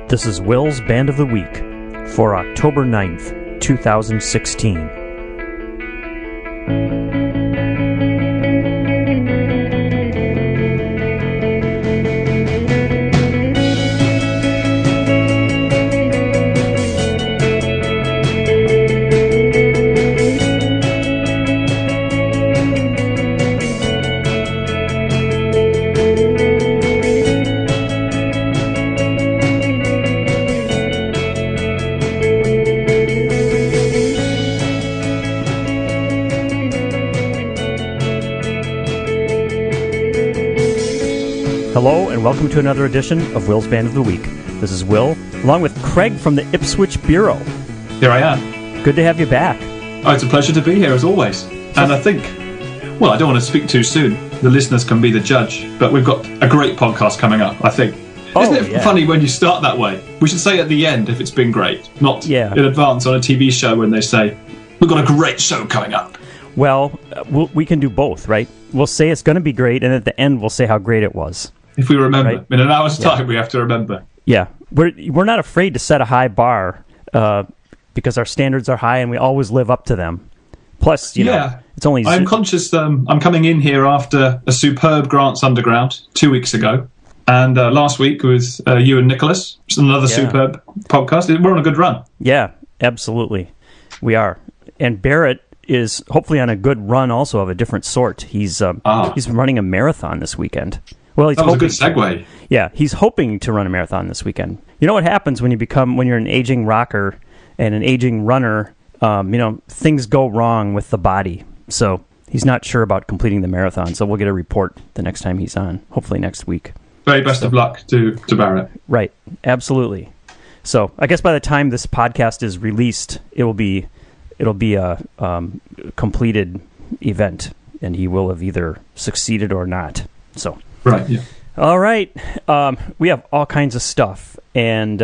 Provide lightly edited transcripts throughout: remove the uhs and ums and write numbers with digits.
This is Will's Band of the Week for October 9th, 2016. Hello, and welcome to another edition of Will's Band of the Week. This is Will, along with Craig from the Ipswich Bureau. Here I am. Good to have you back. Oh, it's a pleasure to be here, as always. And I think, well, I don't want to speak too soon. The listeners can be the judge. But we've got a great podcast coming up, I think. Isn't it funny when you start that way? We should say at the end if it's been great, not in advance on a TV show when they say, we've got a great show coming up. Well, we can do both, right? We'll say it's going to be great, and at the end we'll say how great it was. If we remember. Right? In an hour's time, we have to remember. Yeah. We're not afraid to set a high bar because our standards are high and we always live up to them. Plus, you know, it's only... I'm conscious I'm coming in here after a superb Grants Underground 2 weeks ago. And last week with you and Nicholas. It's another superb podcast. We're on a good run. Yeah, absolutely. We are. And Barrett is hopefully on a good run also of a different sort. He's running a marathon this weekend. Well, that was a good segue. Yeah, he's hoping to run a marathon this weekend. You know what happens when you're an aging rocker and an aging runner? Things go wrong with the body. So he's not sure about completing the marathon. So we'll get a report the next time he's on. Hopefully next week. Very best of luck to Barrett. Right, absolutely. So I guess by the time this podcast is released, it'll be a completed event, and he will have either succeeded or not. So. Right, yeah. All right. We have all kinds of stuff. And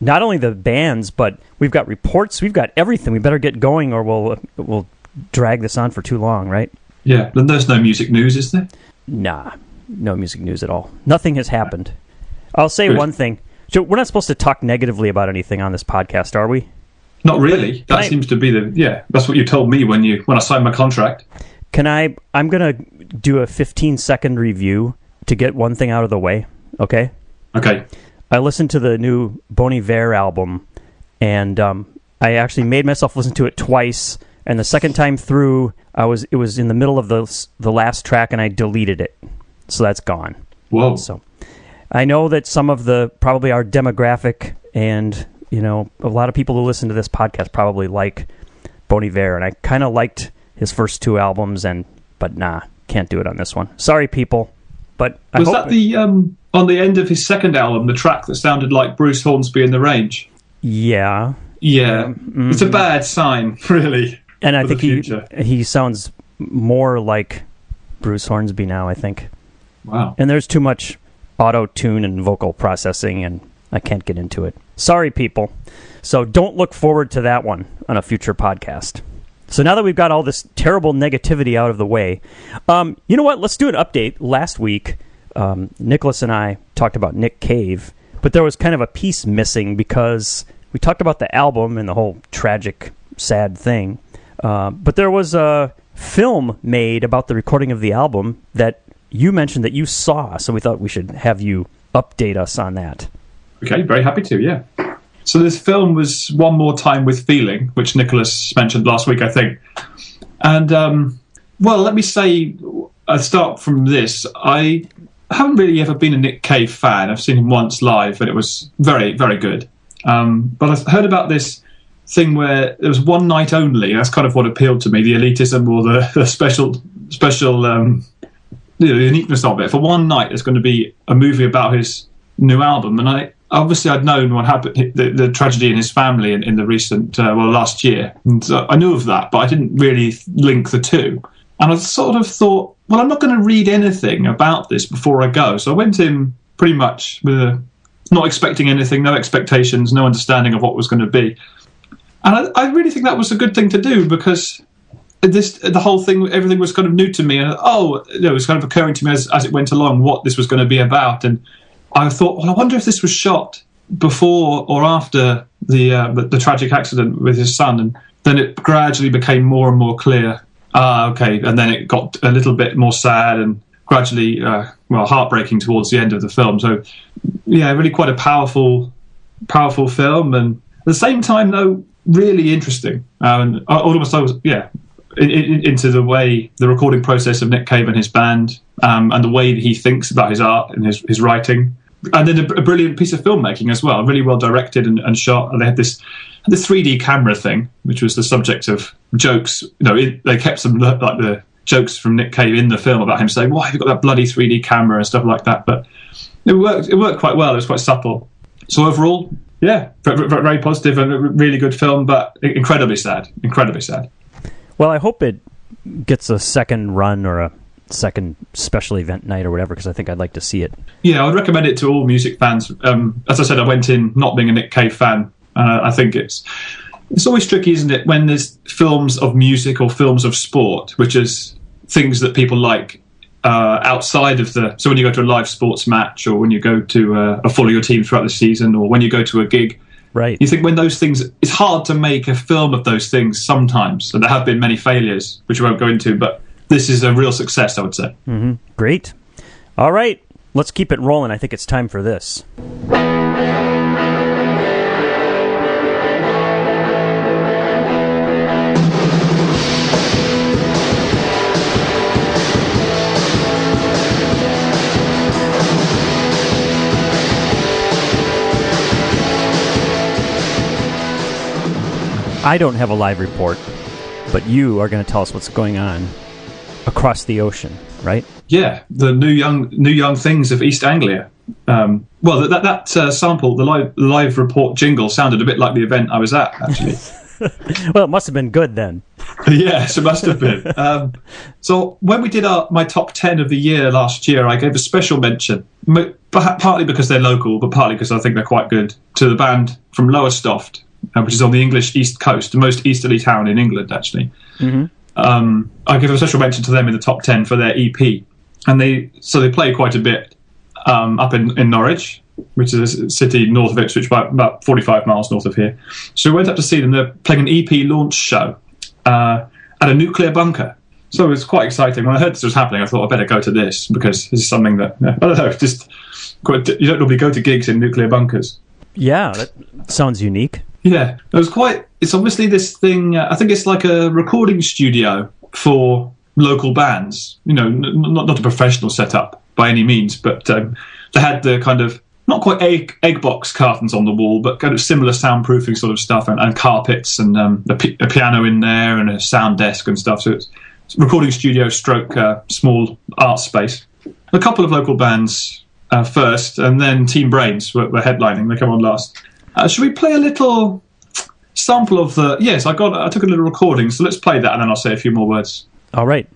not only the bands, but we've got reports. We've got everything. We better get going or we'll drag this on for too long, right? Yeah. There's no music news, is there? Nah. No music news at all. Nothing has happened. I'll say one thing. So we're not supposed to talk negatively about anything on this podcast, are we? Not really. That seems to be that's what you told me when I signed my contract. I'm going to do a 15-second review to get one thing out of the way, okay? Okay. I listened to the new Bon Iver album, and I actually made myself listen to it twice, and the second time through, it was in the middle of the last track, and I deleted it. So that's gone. Whoa. So I know that some of probably our demographic and, a lot of people who listen to this podcast probably like Bon Iver, and I kind of liked his first two albums, but can't do it on this one. Sorry, people. But was that the on the end of his second album, the track that sounded like Bruce Hornsby in the Range? Yeah. Yeah. Mm-hmm. It's a bad sign, really. And I think he sounds more like Bruce Hornsby now, I think. Wow. And there's too much auto-tune and vocal processing, and I can't get into it. Sorry, people. So don't look forward to that one on a future podcast. So now that we've got all this terrible negativity out of the way, you know what? Let's do an update. Last week, Nicholas and I talked about Nick Cave, but there was kind of a piece missing because we talked about the album and the whole tragic, sad thing. But there was a film made about the recording of the album that you mentioned that you saw, so we thought we should have you update us on that. Okay, very happy to, yeah. So this film was One More Time with Feeling, which Nicholas mentioned last week, I think. And, let me say, I start from this. I haven't really ever been a Nick Cave fan. I've seen him once live, and it was very, very good. But I've heard about this thing where there was one night only. That's kind of what appealed to me, the elitism or the special the uniqueness of it. For one night, there's going to be a movie about his new album, and I'd known what happened, the tragedy in his family in the recent, last year. And I knew of that, but I didn't really link the two. And I sort of thought, well, I'm not going to read anything about this before I go. So I went in pretty much with not expecting anything, no expectations, no understanding of what was going to be. And I really think that was a good thing to do because the whole thing, everything was kind of new to me. And it was kind of occurring to me as it went along what this was going to be about. And I thought, well, I wonder if this was shot before or after the tragic accident with his son, and then it gradually became more and more clear. Okay, and then it got a little bit more sad and gradually, heartbreaking towards the end of the film. So, yeah, really quite a powerful film, and at the same time, though, really interesting. And almost, into the way the recording process of Nick Cave and his band, and the way that he thinks about his art and his writing. And then a brilliant piece of filmmaking as well, really well directed and shot. And they had this 3D camera thing, which was the subject of jokes. They kept some like the jokes from Nick Cave in the film about him saying, "Why have you got that bloody 3D camera?" and stuff like that. But it worked quite well. It was quite subtle. So overall, yeah, very positive and a really good film, but incredibly sad. Incredibly sad. Well, I hope it gets a second run or a second special event night or whatever, because I think I'd like to see it. Yeah, I would recommend it to all music fans. As I said, I went in not being a Nick Cave fan. I think it's always tricky, isn't it, when there's films of music or films of sport, which is things that people like outside of the... So when you go to a live sports match, or when you go to follow your team throughout the season, or when you go to a gig, right? You think when those things... It's hard to make a film of those things sometimes, and there have been many failures, which I won't go into, but this is a real success, I would say. Mm-hmm. Great. All right, let's keep it rolling. I think it's time for this. I don't have a live report, but you are going to tell us what's going on across the ocean, right? Yeah, the new young things of East Anglia. That sample, the live report jingle, sounded a bit like the event I was at, actually. Well, it must have been good then. Yes, it must have been. So when we did my top 10 of the year last year, I gave a special mention, partly because they're local, but partly because I think they're quite good, to the band from Lowestoft, which is on the English East Coast, the most easterly town in England, actually. Mm-hmm. I give a special mention to them in the top 10 for their EP. And they play quite a bit up in Norwich, which is a city north of Ipswich, about 45 miles north of here. So we went up to see them. They're playing an EP launch show at a nuclear bunker. So it was quite exciting. When I heard this was happening, I thought I better go to this, because this is something that, I don't know, you don't normally go to gigs in nuclear bunkers. Yeah, that sounds unique. Yeah, it's obviously this thing, I think it's like a recording studio for local bands, not a professional setup by any means, but they had the kind of, not quite egg box cartons on the wall, but kind of similar soundproofing sort of stuff, and carpets, and a piano in there, and a sound desk and stuff. So it's recording studio stroke small art space. A couple of local bands first, and then Team Brains were headlining. They come on last. Should we play a little sample of the... Yes, I took a little recording, so let's play that, and then I'll say a few more words. All right.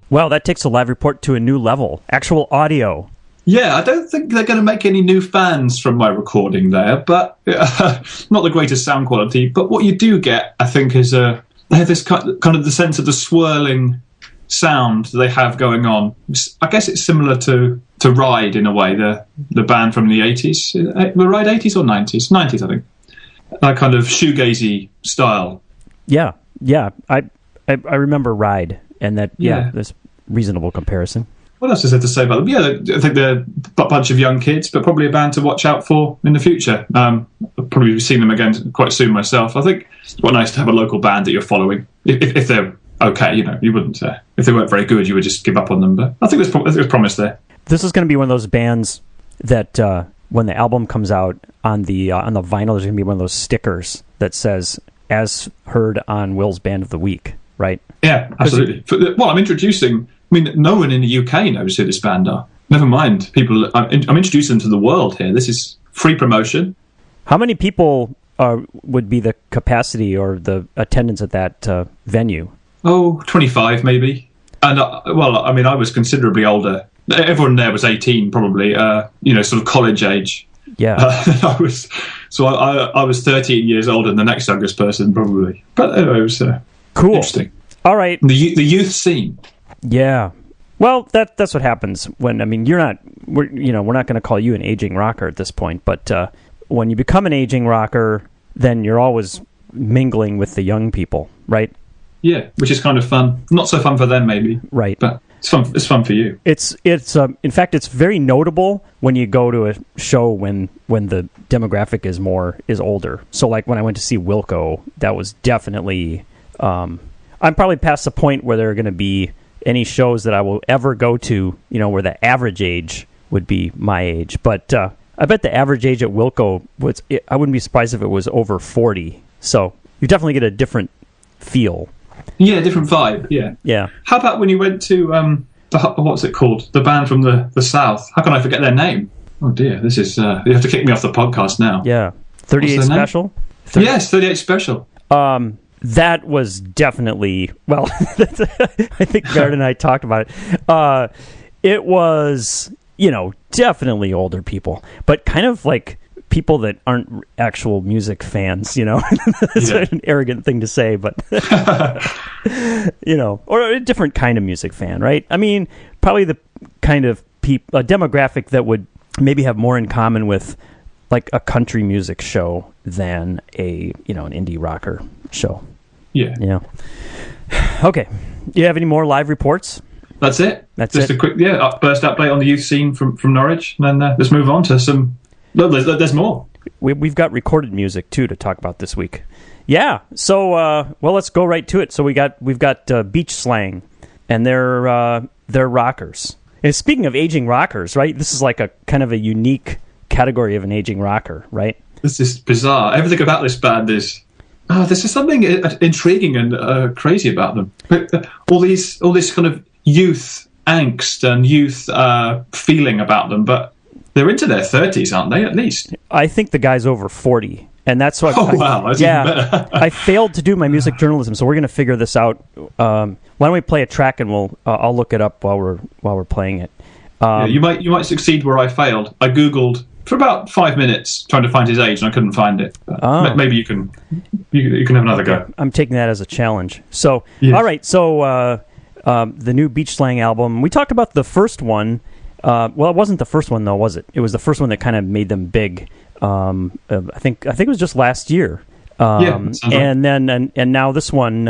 Well, that takes a live report to a new level. Actual audio. Yeah, I don't think they're going to make any new fans from my recording there, but not the greatest sound quality. But what you do get, I think, is a they have this kind of the sense of the swirling sound they have going on. I guess it's similar to Ride in a way, the band from the 80s. The Ride 80s or 90s? 90s, I think. That kind of shoegazy style. Yeah. I remember Ride, and that, there's reasonable comparison. What else is there to say about them? Yeah, I think they're a bunch of young kids, but probably a band to watch out for in the future. I'll probably be seeing them again quite soon myself. I think it's quite nice to have a local band that you're following. If they're okay, you wouldn't. If they weren't very good, you would just give up on them. But I think there's promise there. This is going to be one of those bands that when the album comes out on the vinyl, there's going to be one of those stickers that says "As heard on Will's Band of the Week." Right? Yeah, absolutely. Well, I'm introducing. I mean, no one in the UK knows who this band are. Never mind people. I'm introducing them to the world here. This is free promotion. How many people would be the capacity or the attendance at that venue? Oh, 25 maybe. And I was considerably older. Everyone there was 18 probably, sort of college age. Yeah. I was 13 years older than the next youngest person probably. But anyway, it was cool. Interesting. All right. The youth scene. Yeah. Well, that's what happens when, we're not going to call you an aging rocker at this point, but when you become an aging rocker, then you're always mingling with the young people, right? Yeah, which is kind of fun. Not so fun for them, maybe. Right. But it's fun. It's fun for you. It's in fact, it's very notable when you go to a show when the demographic is older. So like when I went to see Wilco, that was definitely, I'm probably past the point where there are going to be any shows that I will ever go to, where the average age would be my age. But I bet the average age at Wilco I wouldn't be surprised if it was over 40. So you definitely get a different feel. Yeah, different vibe. Yeah. Yeah. How about when you went to what's it called? The band from the South. How can I forget their name? Oh dear, this is you have to kick me off the podcast now. Yeah. 38 Special? Yes, 38 Special. That was definitely, well, I think Baird and I talked about it. It was, definitely older people, but kind of like people that aren't actual music fans, It's an arrogant thing to say, but, or a different kind of music fan, right? I mean, probably the kind of a demographic that would maybe have more in common with like a country music show than an indie rocker show. Yeah. Yeah. Okay. Do you have any more live reports? That's it. Just a quick burst update on the youth scene from Norwich, and then let's move on to some. No, there's more. We've got recorded music too to talk about this week. Yeah. So let's go right to it. So we've got Beach Slang, and they're rockers. And speaking of aging rockers, right? This is like a kind of a unique category of an aging rocker, right? This is bizarre. Everything about this band is. There's just something intriguing and crazy about them. All this kind of youth angst and youth feeling about them, but they're into their 30s, aren't they? At least I think the guy's over 40, and that's what. Wow, that's even better. I failed to do my music journalism, so we're going to figure this out. Why don't we play a track and I'll look it up while we're playing it. You might succeed where I failed. I googled for about 5 minutes trying to find his age, and I couldn't find it. Maybe you can have another go. I'm taking that as a challenge. So, yes. All right. So, the new Beach Slang album. We talked about the first one. Well, it wasn't the first one though, was it? It was the first one that kind of made them big. I think it was just last year. And then now this one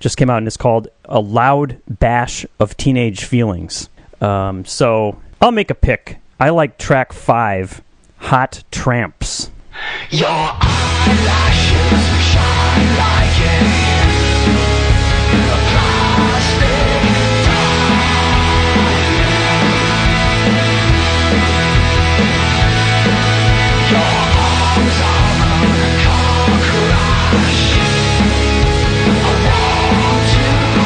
just came out, and it's called A Loud Bash of Teenage Feelings. So I'll make a pick. I like track 5, Hot Tramps. Your eyelashes shine like a plastic diamond. Your arms are a car crash. I want to die.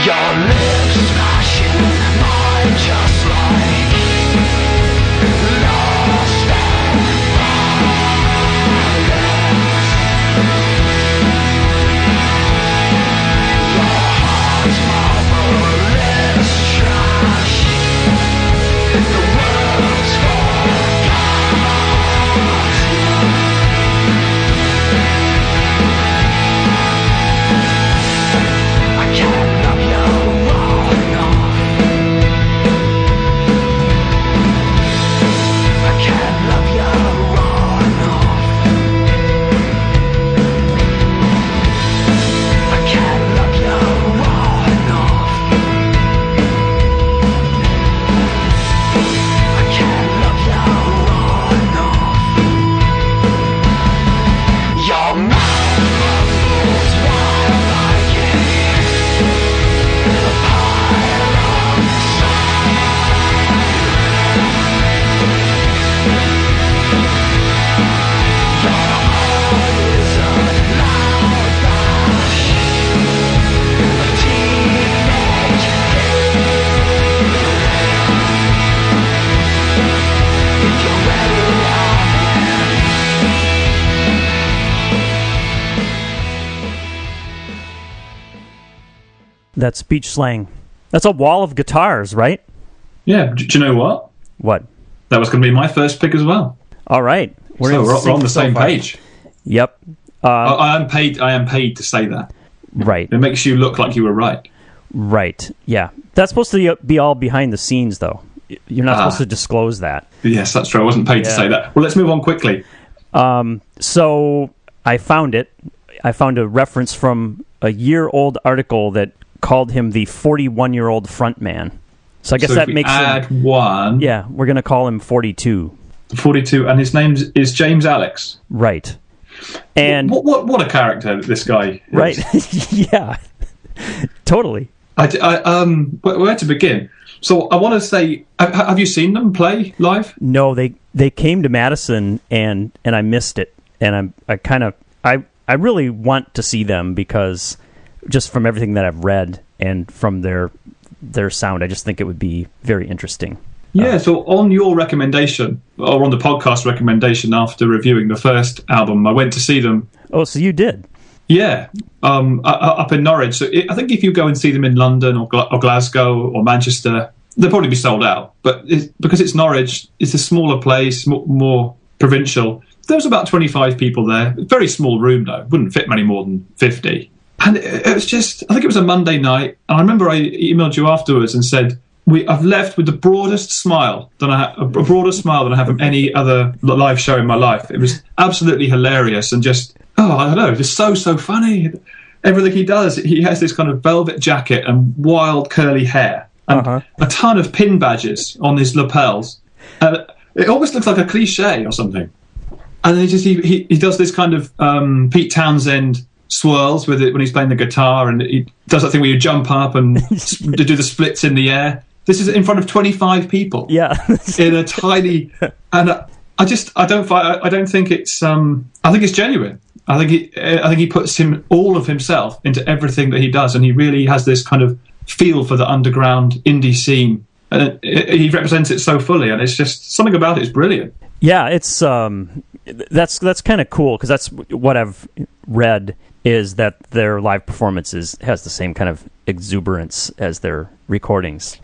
Your lips smashing my jaw. That's Beach Slang. That's a wall of guitars, right? Yeah. Do you know what? What? That was going to be my first pick as well. All right. We're on the same page. Yep. I am paid to say that. Right. It makes you look like you were right. Right. Yeah. That's supposed to be all behind the scenes, though. You're not supposed to disclose that. Yes, that's true. I wasn't paid to say that. Well, let's move on quickly. So I found it. I found a reference from a year-old article that called him the 41-year-old frontman. So I guess that makes add one. Yeah, we're going to call him 42. 42, and his name is James Alex. Right. And what a character this guy is. Right. Yeah. Totally. Where to begin? So I want to say, have you seen them play live? No, they came to Madison and I missed it, and I really want to see them because just from everything that I've read and from their sound, I just think it would be very interesting. Yeah, so on your recommendation, or on the podcast recommendation after reviewing the first album, I went to see them. Oh, so you did? Yeah, up in Norwich. So I think if you go and see them in London or Glasgow or Manchester, they'll probably be sold out. But because it's Norwich, it's a smaller place, more provincial. There was about 25 people there. Very small room, though. Wouldn't fit many more than 50. And it was just, I think it was a Monday night. And I remember I emailed you afterwards and said, I've left with the broadest smile than I have from any other live show in my life. It was absolutely hilarious and just, I don't know, just so funny. Everything he does, he has this kind of velvet jacket and wild curly hair and a ton of pin badges on his lapels. It almost looks like a cliche or something. And then he does this kind of Pete Townsend swirls with it when he's playing the guitar, and he does that thing where you jump up and do the splits in the air. This is in front of 25 people. Yeah, in a tiny, and I don't think it's. I think it's genuine. I think he puts all of himself into everything that he does, and he really has this kind of feel for the underground indie scene. He represents it so fully, and it's just something about it is brilliant. Yeah, it's that's kind of cool because that's what I've read is that their live performances has the same kind of exuberance as their recordings.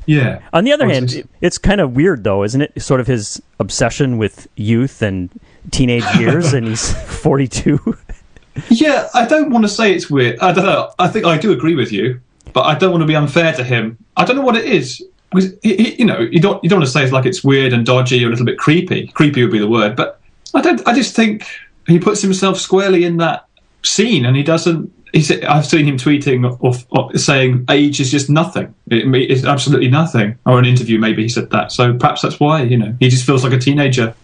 Yeah. On the other hand, it's kind of weird, though, isn't it? Sort of his obsession with youth and teenage years, and he's 42. Yeah, I don't want to say it's weird. I don't know. I think I do agree with you, but I don't want to be unfair to him. I don't know what it is. Because you don't want to say it's like it's weird and dodgy or a little bit creepy. Creepy would be the word, but I just think he puts himself squarely in that scene, and he doesn't. I've seen him tweeting or saying age is just nothing. It's absolutely nothing. Or an interview, maybe he said that. So perhaps that's why, he just feels like a teenager.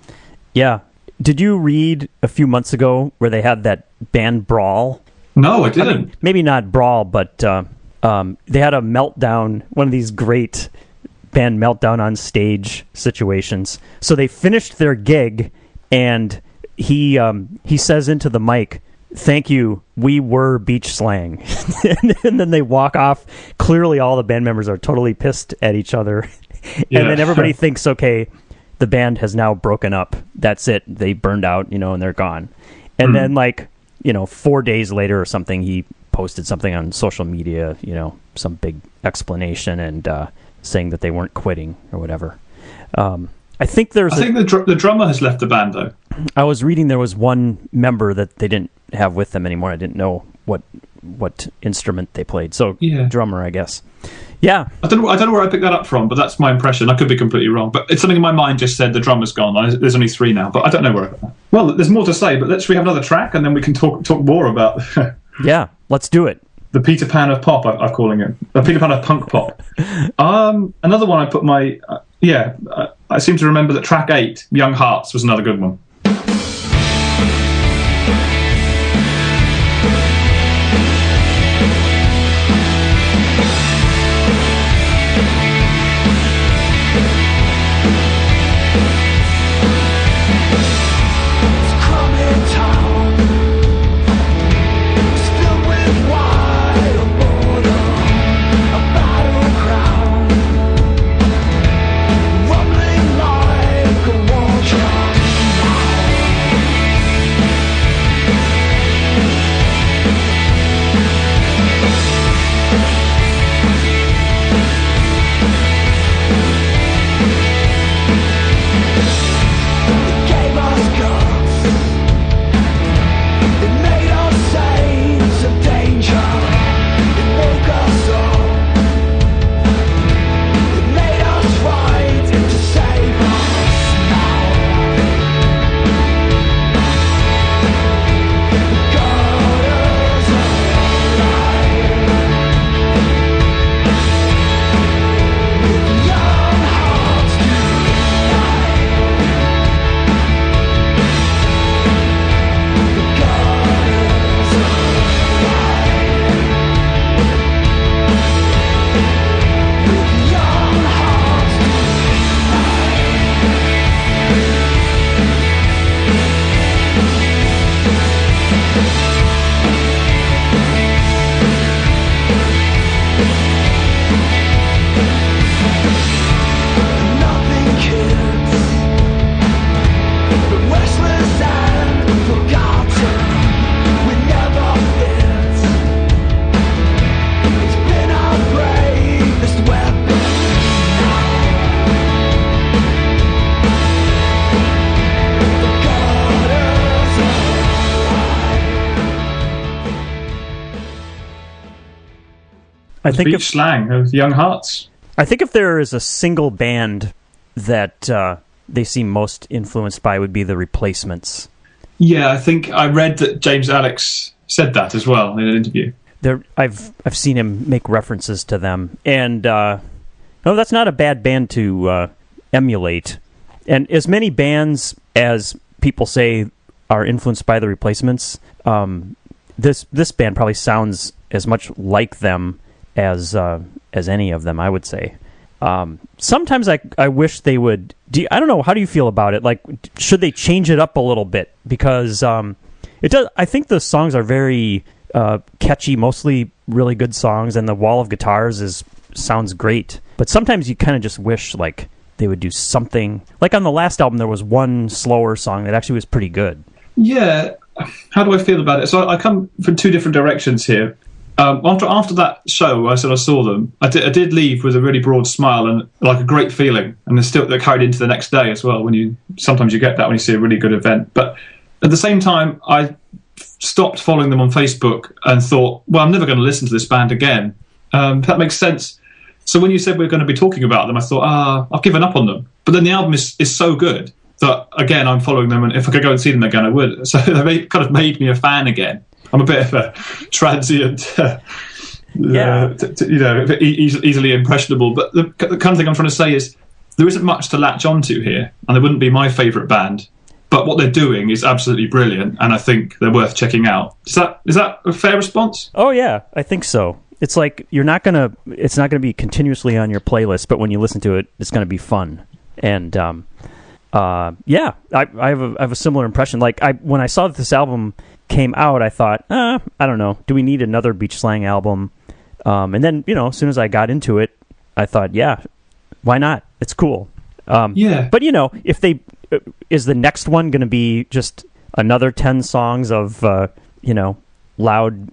Yeah. Did you read a few months ago where they had that band brawl? No, I didn't. I mean, maybe not brawl, but they had a meltdown, one of these great band meltdown on stage situations. So they finished their gig, and he says into the mic, "Thank you, we were Beach Slang." And then they walk off. Clearly all the band members are totally pissed at each other. Yeah. And then everybody thinks, okay, the band has now broken up. That's it. They burned out, and they're gone. And then 4 days later or something, he posted something on social media, some big explanation and saying that they weren't quitting or whatever. I think the drummer has left the band, though. I was reading there was one member that they didn't have with them anymore. I didn't know what instrument they played. So drummer, I guess. Yeah. I don't know where I picked that up from, but that's my impression. I could be completely wrong. But it's something in my mind just said the drummer's gone. There's only 3 now, but I don't know where I got that. Well, there's more to say, but let's we have another track and then we can talk more about Yeah, let's do it. The Peter Pan of pop, I'm calling it. The Peter Pan of punk pop. Another one I put my... I seem to remember that track 8, Young Hearts, was another good one. I think Beach Slang of Young Hearts. I think if there is a single band that they seem most influenced by, would be the Replacements. Yeah, I think I read that James Alex said that as well in an interview. I've seen him make references to them, and no, that's not a bad band to emulate. And as many bands as people say are influenced by the Replacements, this band probably sounds as much like them as any of them, I would say. Sometimes I wish they would. I don't know. How do you feel about it? Like, should they change it up a little bit? Because it does. I think the songs are very catchy, mostly really good songs, and the wall of guitars sounds great. But sometimes you kind of just wish like they would do something. Like on the last album, there was one slower song that actually was pretty good. Yeah. How do I feel about it? So I come from two different directions here. After that show, I saw them. I did leave with a really broad smile and like a great feeling, and they're carried into the next day as well. Sometimes you get that when you see a really good event. But at the same time, I stopped following them on Facebook and thought, well, I'm never going to listen to this band again. That makes sense. So when you said we were going to be talking about them, I thought, I've given up on them. But then the album is so good that again I'm following them, and if I could go and see them again, I would. So they kind of made me a fan again. I'm a bit of a transient, easily impressionable. But the kind of thing I'm trying to say is there isn't much to latch onto here, and they wouldn't be my favourite band. But what they're doing is absolutely brilliant, and I think they're worth checking out. Is that a fair response? Oh yeah, I think so. It's like it's not gonna be continuously on your playlist, but when you listen to it, it's gonna be fun. And I have a similar impression. Like when I saw that this album came out, I thought, I don't know, do we need another Beach Slang album? And then, as soon as I got into it, I thought, yeah, why not? It's cool. But if is the next one going to be just another 10 songs of loud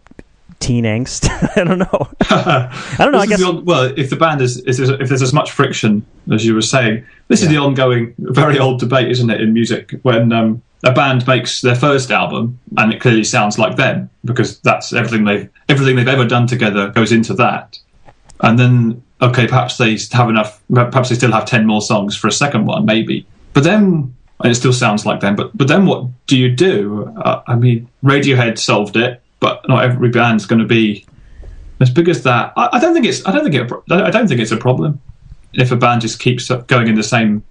teen angst? I don't know. I don't know. I guess. If the band if there's as much friction as you were saying, this is the ongoing, very old debate, isn't it, in music? When a band makes their first album and it clearly sounds like them because that's everything they've ever done together goes into that, and then perhaps they have enough. Perhaps they still have 10 more songs for a second one, maybe. But then and it still sounds like them. But then what do you do? Radiohead solved it. But not every band's going to be as big as that. I don't think it's a problem if a band just keeps going in the same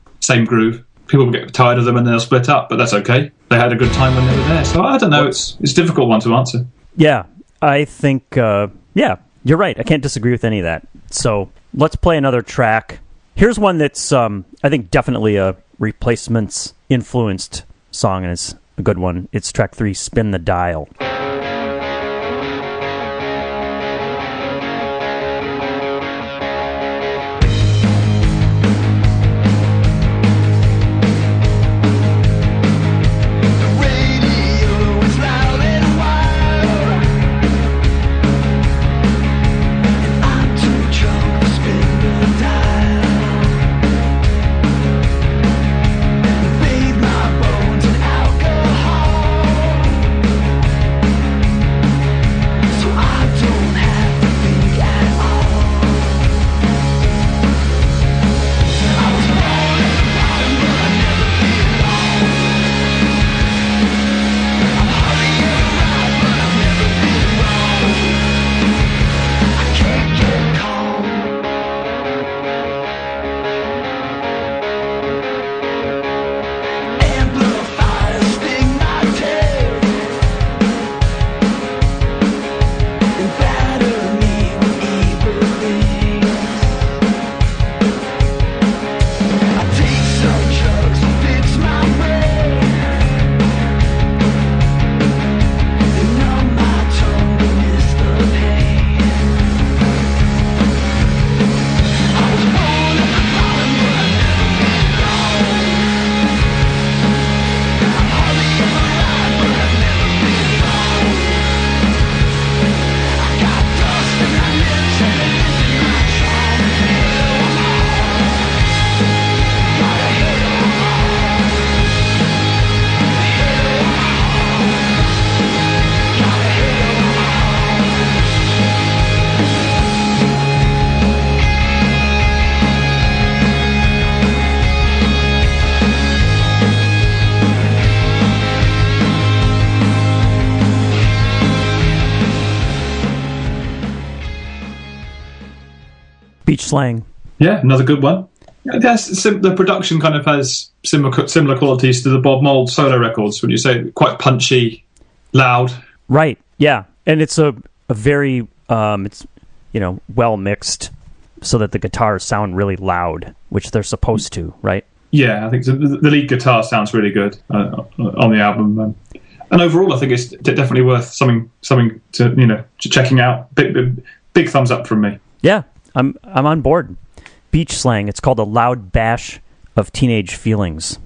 groove. People will get tired of them and they'll split up, but that's okay. They had a good time when they were there. So I don't know. It's a difficult one to answer. Yeah, I think. You're right. I can't disagree with any of that. So let's play another track. Here's one that's I think definitely a Replacements influenced song, and it's a good one. It's track 3, "Spin the Dial." Bathe my bones in alcohol. Beach Slang. Yeah, another good one. I guess the production kind of has similar qualities to the Bob Mould solo records. When you say quite punchy, loud. Right. Yeah, and it's a very it's well mixed so that the guitars sound really loud, which they're supposed to, right? Yeah, I think the lead guitar sounds really good on the album, and overall, I think it's definitely worth something to checking out. Big thumbs up from me. Yeah, I'm on board. Beach Slang. It's called A Loud Bash of Teenage Feelings,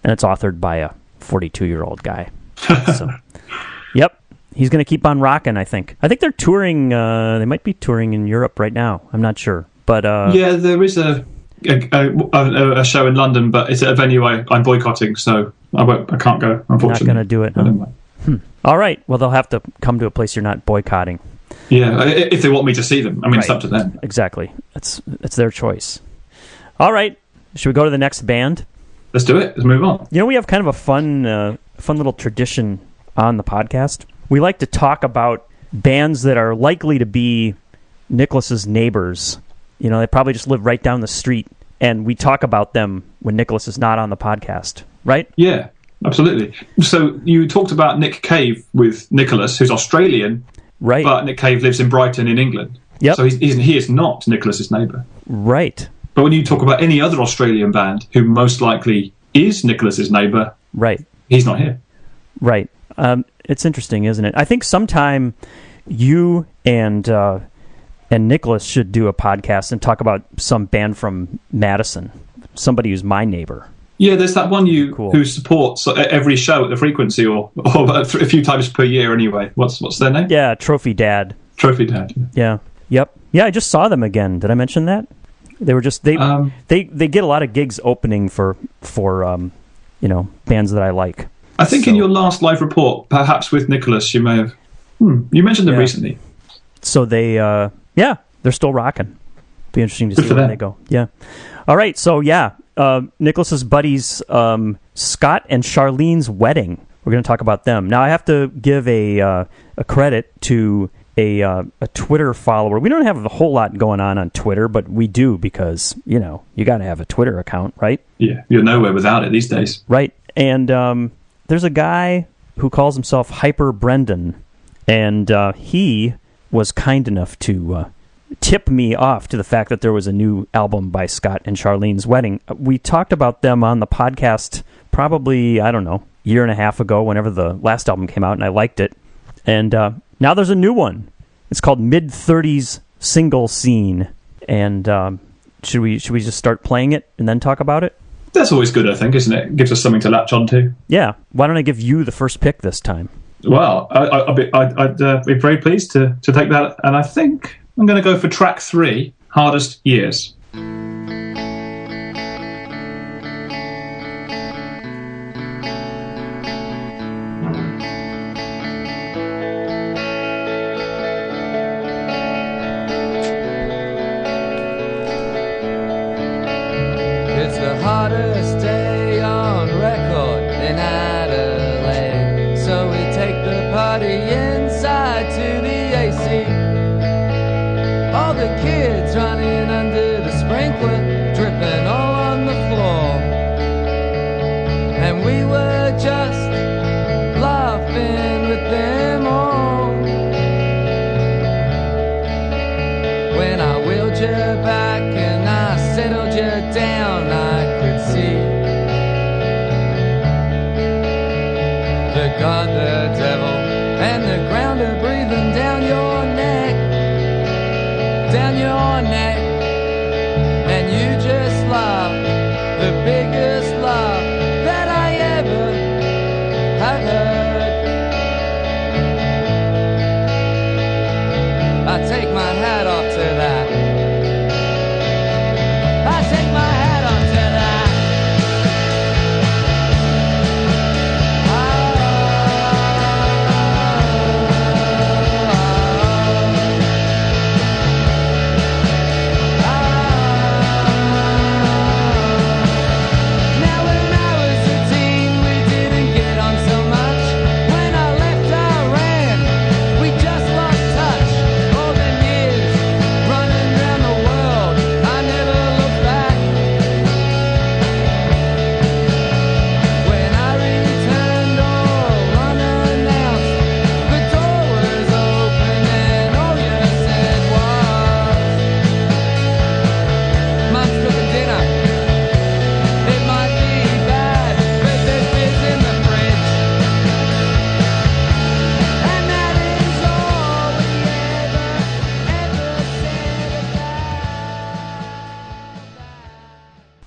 and it's authored by a 42-year-old guy. So, yep, he's going to keep on rocking. I think they're touring. They might be touring in Europe right now. I'm not sure, but yeah, there is a show in London, but it's at a venue I'm boycotting, so I can't go. Unfortunately, not going to do it. Huh? All right. Well, they'll have to come to a place you're not boycotting. Yeah, if they want me to see them. I mean, It's up to them. Exactly. It's their choice. All right. Should we go to the next band? Let's do it. Let's move on. We have kind of a fun little tradition on the podcast. We like to talk about bands that are likely to be Nicholas's neighbors. They probably just live right down the street, and we talk about them when Nicholas is not on the podcast, right? Yeah, absolutely. So you talked about Nick Cave with Nicholas, who's Australian. Right. But Nick Cave lives in Brighton in England. Yep. So he is not Nicholas's neighbour. Right. But when you talk about any other Australian band who most likely is Nicholas's neighbour, right, he's not here. Right. It's interesting, isn't it? I think sometime you and Nicholas should do a podcast and talk about some band from Madison, somebody who's my neighbour. Yeah, there's that one who supports every show at the Frequency, or a few times per year anyway. What's their name? Yeah, Trophy Dad. Trophy Dad. Yeah. Yep. Yeah, I just saw them again. Did I mention that? They were just they get a lot of gigs opening for bands that I like. I think in your last live report, perhaps with Nicholas, you may have you mentioned them recently. So they're still rocking. Be interesting to see where they go. Yeah. All right. So Nicholas's buddies Scott and Charlene's wedding. We're going to talk about them. Now I have to give a credit to a Twitter follower. We don't have a whole lot going on Twitter, but we do because you got to have a Twitter account, right? Yeah, you're nowhere without it these days. Right. And there's a guy who calls himself Hyper Brendan, and he was kind enough to tip me off to the fact that there was a new album by Scott and Charlene's wedding. We talked about them on the podcast probably, I don't know, year and a half ago, whenever the last album came out, and I liked it. And now there's a new one. It's called Mid-30s Single Scene. And should we just start playing it and then talk about it? That's always good, I think, isn't it? It gives us something to latch onto. Yeah. Why don't I give you the first pick this time? Well, I'd be very pleased to take that. And I think I'm going to go for track 3, Hardest Years. It's the hardest day on record in Adelaide, so we take the party inside to the AC. All the kids running under the sprinkler, dripping all on the floor, and we were just laughing with them all. When I wheeled you back and I settled you down, I could see the God, the devil, and the grounder breathing down your neck, and you just laughed, the biggest laugh that I ever have heard. I take my hat off to that. I take my hat off to that.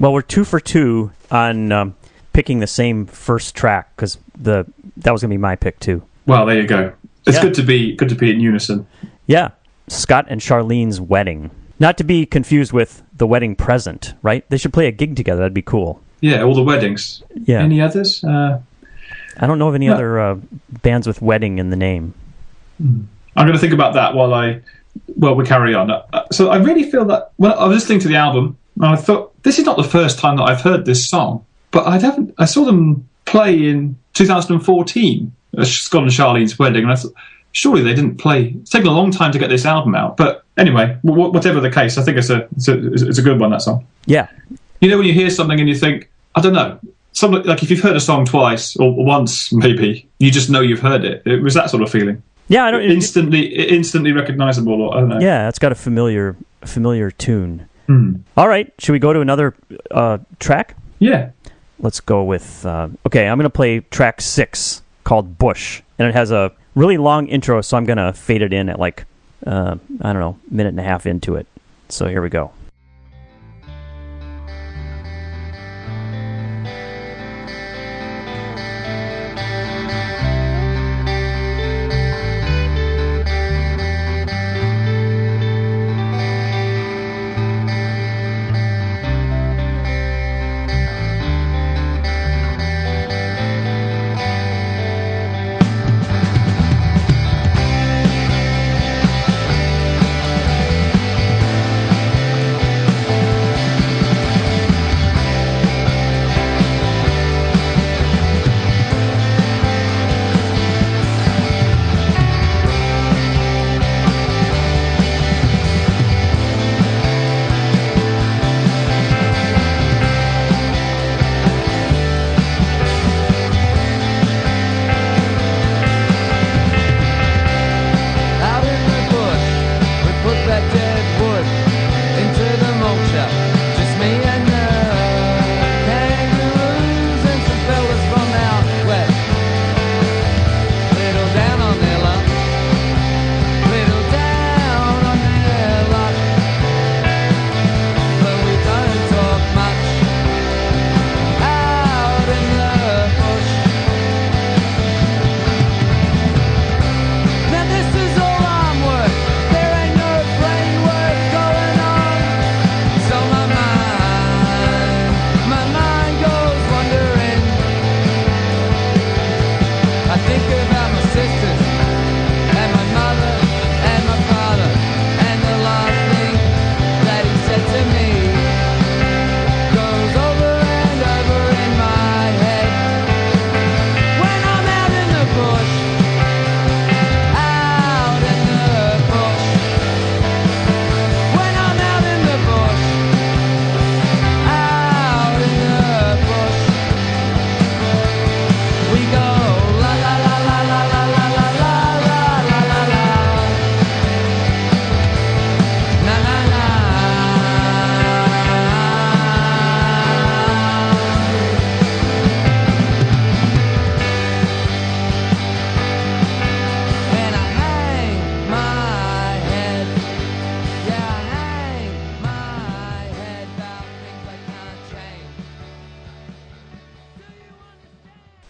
Well, we're 2 for 2 on picking the same first track because that was going to be my pick too. Well, there you go. It's good to be in unison. Yeah, Scott and Charlene's wedding. Not to be confused with the wedding present, right? They should play a gig together. That'd be cool. Yeah, all the weddings. Yeah. Any others? I don't know of any other bands with wedding in the name. I'm going to think about that while we carry on. So I really feel that when I was listening to the album, I thought this is not the first time that I've heard this song, but I saw them play in 2014, Scott and Charlene's wedding, and I thought surely they didn't play. It's taken a long time to get this album out, but anyway, whatever the case, I think it's a good one, that song. Yeah. You know when you hear something and you think, I don't know, something like if you've heard a song twice or once, maybe you just know you've heard it. It was that sort of feeling. Yeah, I don't instantly recognizable. Or I don't know. Yeah, it's got a familiar tune. All right, should we go to another track? Yeah. Let's go with. Okay, I'm going to play track 6 called Bush, and it has a really long intro, so I'm going to fade it in at like I don't know, minute and a half into it. So here we go.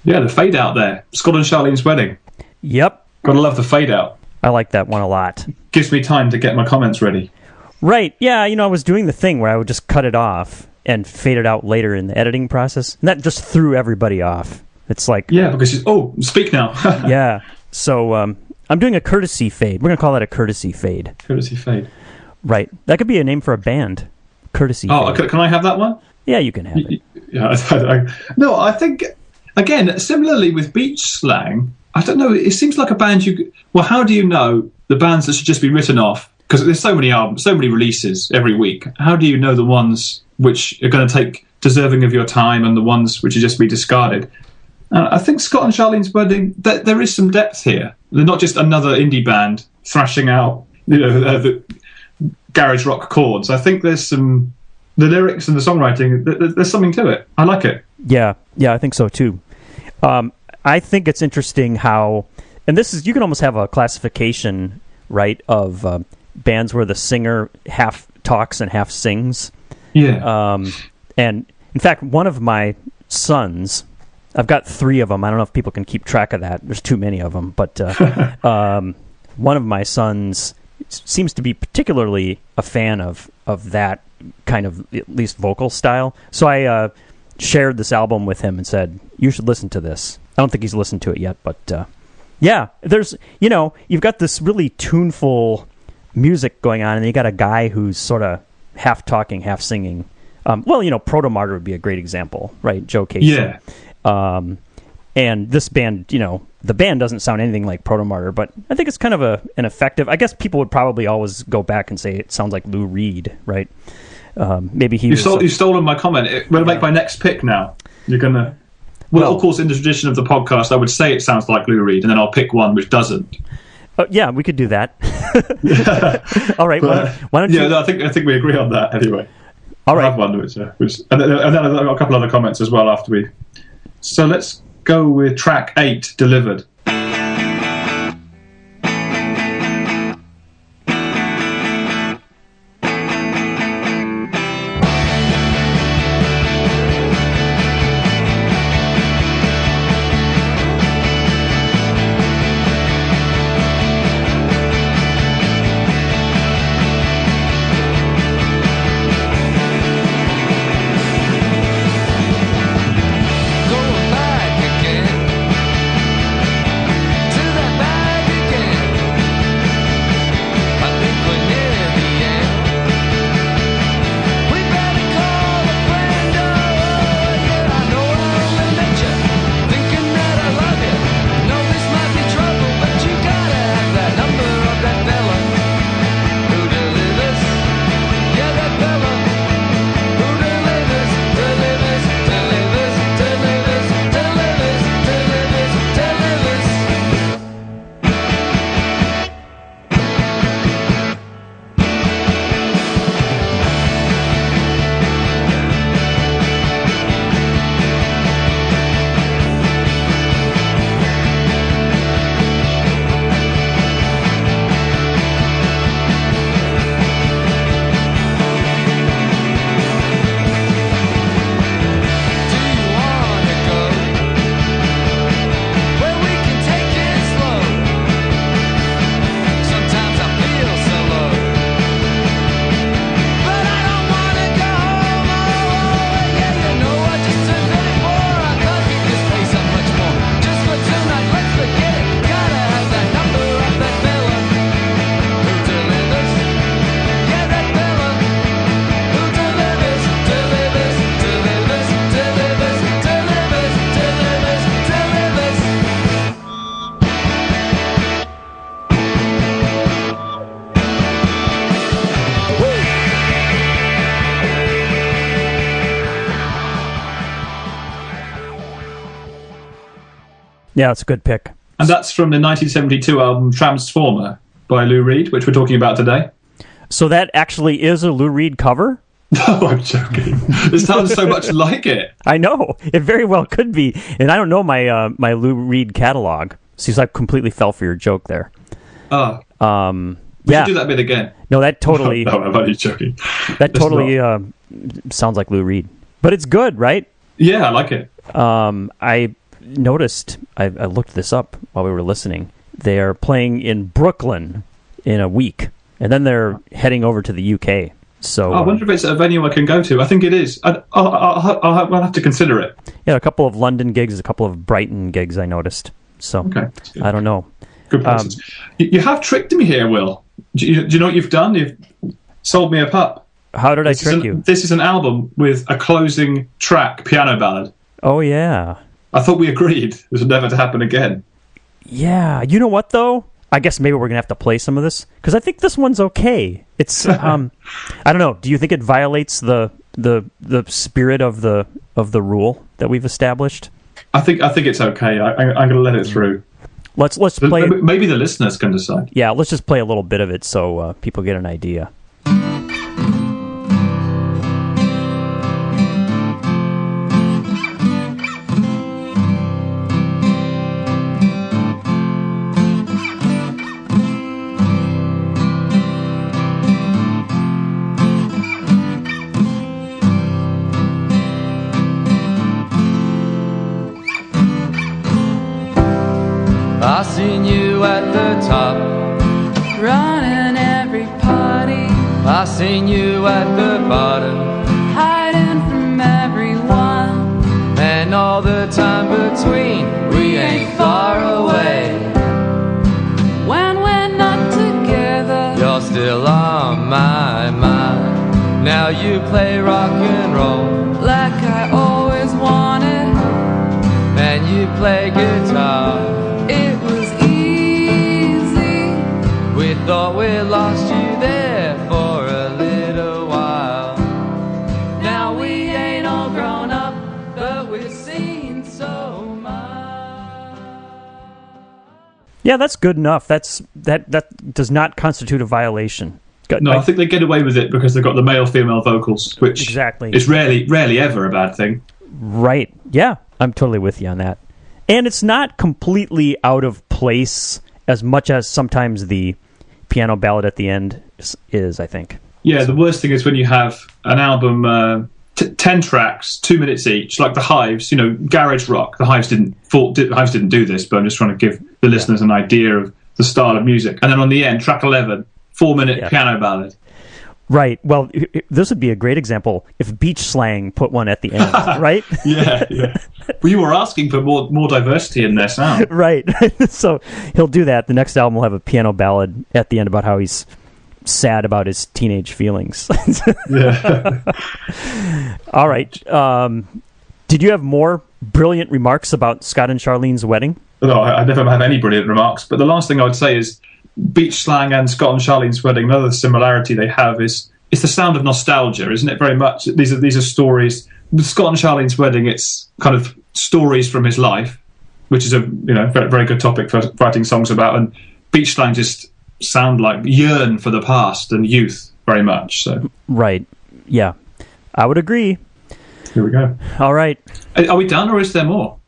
Yeah, the fade out there. Scott and Charlene's wedding. Yep. Gotta love the fade out. I like that one a lot. Gives me time to get my comments ready. Right. Yeah, I was doing the thing where I would just cut it off and fade it out later in the editing process. And that just threw everybody off. It's like... Yeah, because speak now. Yeah. So I'm doing a courtesy fade. We're going to call that a courtesy fade. Courtesy fade. Right. That could be a name for a band. Courtesy fade. Oh, can I have that one? Yeah, you can have it. Yeah, no, I think, again, similarly with Beach Slang, I don't know, it seems like a band well, how do you know the bands that should just be written off? Because there's so many albums, so many releases every week. How do you know the ones which are going to take deserving of your time and the ones which should just be discarded? I think Scott and Charlene's wedding, there is some depth here. They're not just another indie band thrashing out, the garage rock chords. I think there's the lyrics and the songwriting, there's something to it. I like it. Yeah, I think so too. I think it's interesting how, and this is, you can almost have a classification, right, of bands where the singer half talks and half sings. Yeah. And in fact, one of my sons, I've got 3 of them. I don't know if people can keep track of that. There's too many of them. But one of my sons seems to be particularly a fan of that kind of, at least vocal style. So I shared this album with him and said, you should listen to this. I don't think he's listened to it yet, but yeah, there's, you've got this really tuneful music going on, and you got a guy who's sort of half talking, half singing. Proto Martyr would be a great example, right? Joe Casey. Yeah. And this band, the band doesn't sound anything like Proto Martyr, but I think it's kind of an effective. I guess people would probably always go back and say it sounds like Lou Reed, right? Maybe he. You've stolen my comment. I'm going to make my next pick now. You're going to. Well, of course, in the tradition of the podcast, I would say it sounds like Lou Reed, and then I'll pick one which doesn't. Yeah, we could do that. All right. Why don't you? Yeah, no, I think we agree on that anyway. All right. I have one and then I've got a couple other comments as well after we. So let's go with track 8, Delivered. Going back again to that bag again. I think we're near the end. We better call a friend. Oh, yeah, I know I only met you, thinking that I love you. Know this might be trouble, but you gotta have that number of that fella who delivers. Yeah, that fella who delivers, delivers, delivers, delivers, delivers, delivers, delivers. Do you wanna go where we can take it slow? Sometimes I feel so low, but I don't wanna go home. Oh, yeah, I just turned 34. I can't keep this place up much more. Just for tonight, let's forget it. Gotta have that number of that fella who delivers. Yeah, that fella who delivers, delivers, delivers, delivers, delivers, delivers, delivers. Yeah, it's a good pick. And that's from the 1972 album Transformer by Lou Reed, which we're talking about today. So that actually is a Lou Reed cover? No, I'm joking. It sounds so much like it. I know. It very well could be. And I don't know my Lou Reed catalog. Seems like I completely fell for your joke there. We Yeah. should do that bit again. No, that totally No, I'm only joking. that It's totally not. sounds like Lou Reed. But it's good, right? Yeah, I like it. I noticed, I looked this up while we were listening. They are playing in Brooklyn in a week, and then they're heading over to the UK. So I wonder if it's a venue I can go to. I think it is. I'll have to consider it. yeah, a couple of London gigs, a couple of Brighton gigs I noticed. So Okay. I don't know. Good places. You have tricked me here, Will. Do you know what you've done? You've sold me a pup. How did I trick you? This is an album with a closing track, piano ballad. Oh, yeah. I thought we agreed this would never to happen again. Yeah. You know what, though? I guess maybe we're going to have to play some of this, because I think this one's okay. It's, I don't know. Do you think it violates the spirit of the rule that we've established? I think it's okay. I'm going to let it through. Let's play. Maybe the listeners can decide. Yeah, let's just play a little bit of it so people get an idea. I seen you at the top, running every party. I seen you at the bottom, hiding from everyone. And all the time between, we ain't far away. When we're not together, you're still on my mind. Now you play rock and roll like I always wanted, and you play guitar. It was easy. We thought we lost you there for a little while. Now we ain't all grown up, but we've seen so much. Yeah, that's good enough. That does not constitute a violation. No, I think they get away with it because they've got the male-female vocals, which Exactly. is rarely ever a bad thing. Right. Yeah, I'm totally with you on that. And it's not completely out of place as much as sometimes the piano ballad at the end is, I think. Yeah, the worst thing is when you have an album, 10 tracks, 2 minutes each, like the Hives, garage rock. The Hives didn't do this, but I'm just trying to give the listeners an idea of the style of music. And then on the end, track 11, 4-minute piano ballad. Right. Well, this would be a great example if Beach Slang put one at the end, right? Yeah. Well, you were asking for more diversity in their sound. Right. So he'll do that. The next album will have a piano ballad at the end about how he's sad about his teenage feelings. Yeah. All right. Did you have more brilliant remarks about Scott and Charlene's wedding? No, I never have any brilliant remarks. But the last thing I would say is Beach Slang and Scott and Charlene's wedding, another similarity they have is the sound of nostalgia, isn't it? Very much. These are stories. With Scott and Charlene's wedding, it's kind of stories from his life, which is a very, very good topic for writing songs about. And Beach Slang just sound like yearn for the past and youth very much. So Right. Yeah. I would agree. Here we go. All right. Are we done, or is there more?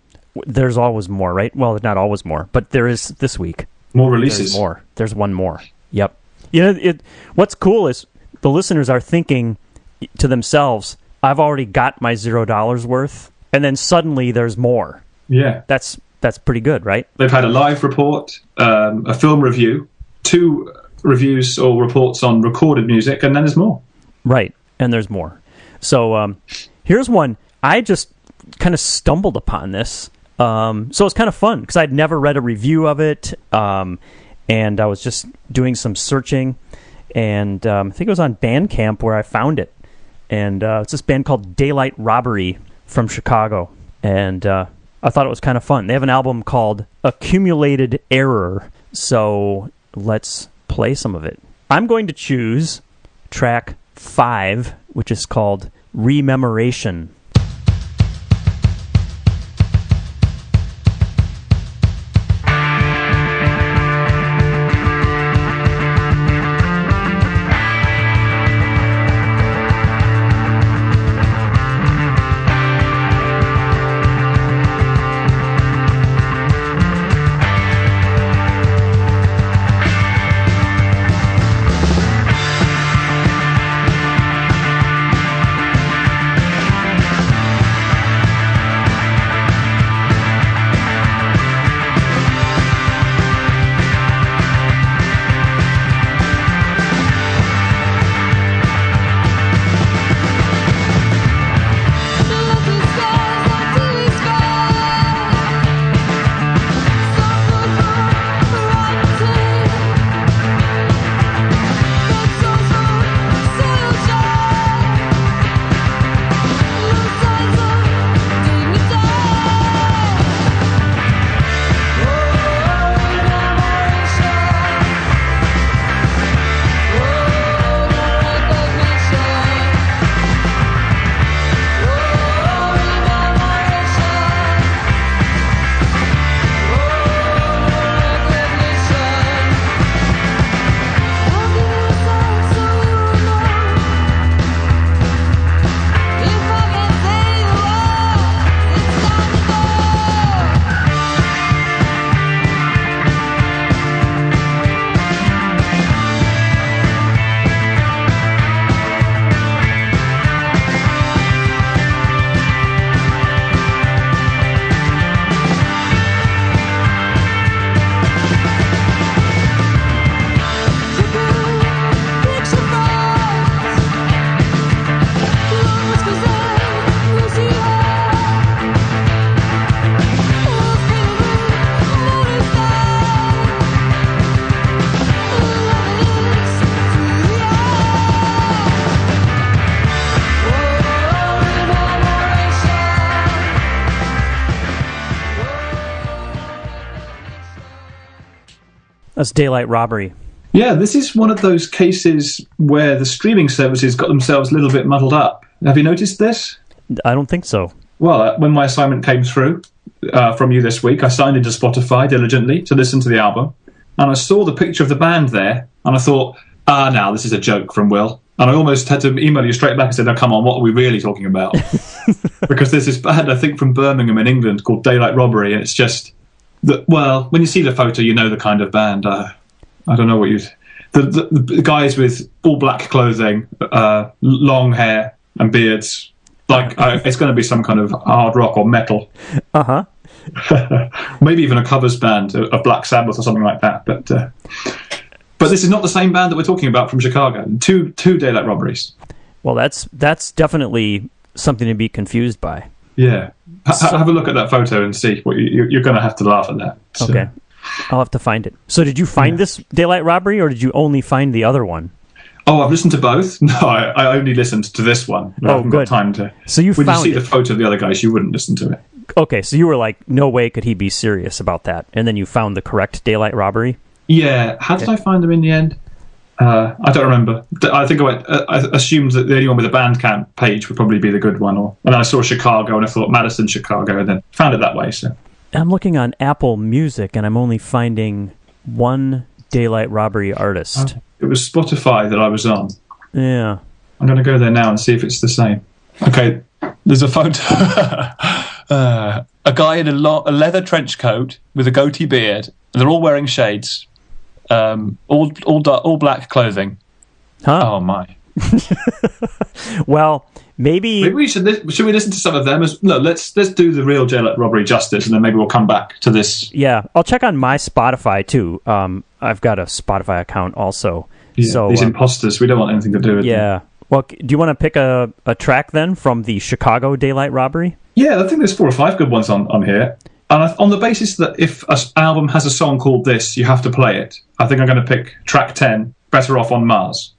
There's always more, right? Well, not always more, but there is this week. More releases. There's more. There's one more. Yep. What's cool is the listeners are thinking to themselves, I've already got my $0 worth, and then suddenly there's more. Yeah. That's pretty good, right? They've had a live report, a film review, 2 reviews or reports on recorded music, and then there's more. Right. And there's more. So here's one. I just kind of stumbled upon this. So it's kind of fun because I'd never read a review of it, and I was just doing some searching, and I think it was on Bandcamp where I found it. And it's this band called Daylight Robbery from Chicago, and I thought it was kind of fun. They have an album called Accumulated Error, so let's play some of it. I'm going to choose track 5, which is called Rememoration. That's Daylight Robbery. Yeah, this is one of those cases where the streaming services got themselves a little bit muddled up. Have you noticed this? I don't think so. Well, when my assignment came through from you this week, I signed into Spotify diligently to listen to the album, and I saw the picture of the band there, and I thought, now this is a joke from Will. And I almost had to email you straight back and said, "Oh, come on, what are we really talking about?" Because there's this band, I think, from Birmingham in England called Daylight Robbery, and it's just, when you see the photo, you know the kind of band. I don't know what you'd... The guys with all black clothing, long hair and beards. Like, it's going to be some kind of hard rock or metal. Uh-huh. Maybe even a covers band of Black Sabbath or something like that. But this is not the same band that we're talking about from Chicago. Two Daylight Robberies. Well, that's definitely something to be confused by. Yeah. Have a look at that photo and see. What you're going to have to laugh at that. So. Okay. I'll have to find it. So did you find this Daylight Robbery, or did you only find the other one? Oh, I've listened to both. No, I only listened to this one. I haven't got time to. So you when found you see the photo of the other guys, you wouldn't listen to it. Okay, so you were like, no way could he be serious about that. And then you found the correct Daylight Robbery? Yeah. How did I find them in the end? I don't remember. I think I assumed that the only one with a Bandcamp page would probably be the good one. And I saw Chicago, and I thought Madison, Chicago, and then found it that way. So I'm looking on Apple Music, and I'm only finding one Daylight Robbery artist. It was Spotify that I was on. Yeah. I'm going to go there now and see if it's the same. Okay, there's a photo. A guy in a leather trench coat with a goatee beard. They're all wearing shades. All black clothing. Huh? Oh my. Well, maybe we should we listen to some of them? Let's do the real Daylight Robbery justice, and then maybe we'll come back to this. Yeah, I'll check on my Spotify too. I've got a Spotify account also. Yeah, so these imposters, we don't want anything to do with them. Yeah. Well, do you want to pick a track then from the Chicago Daylight Robbery? Yeah, I think there's 4 or 5 good ones on here. And on the basis that if an album has a song called this, you have to play it, I think I'm going to pick track 10, Better Off on Mars.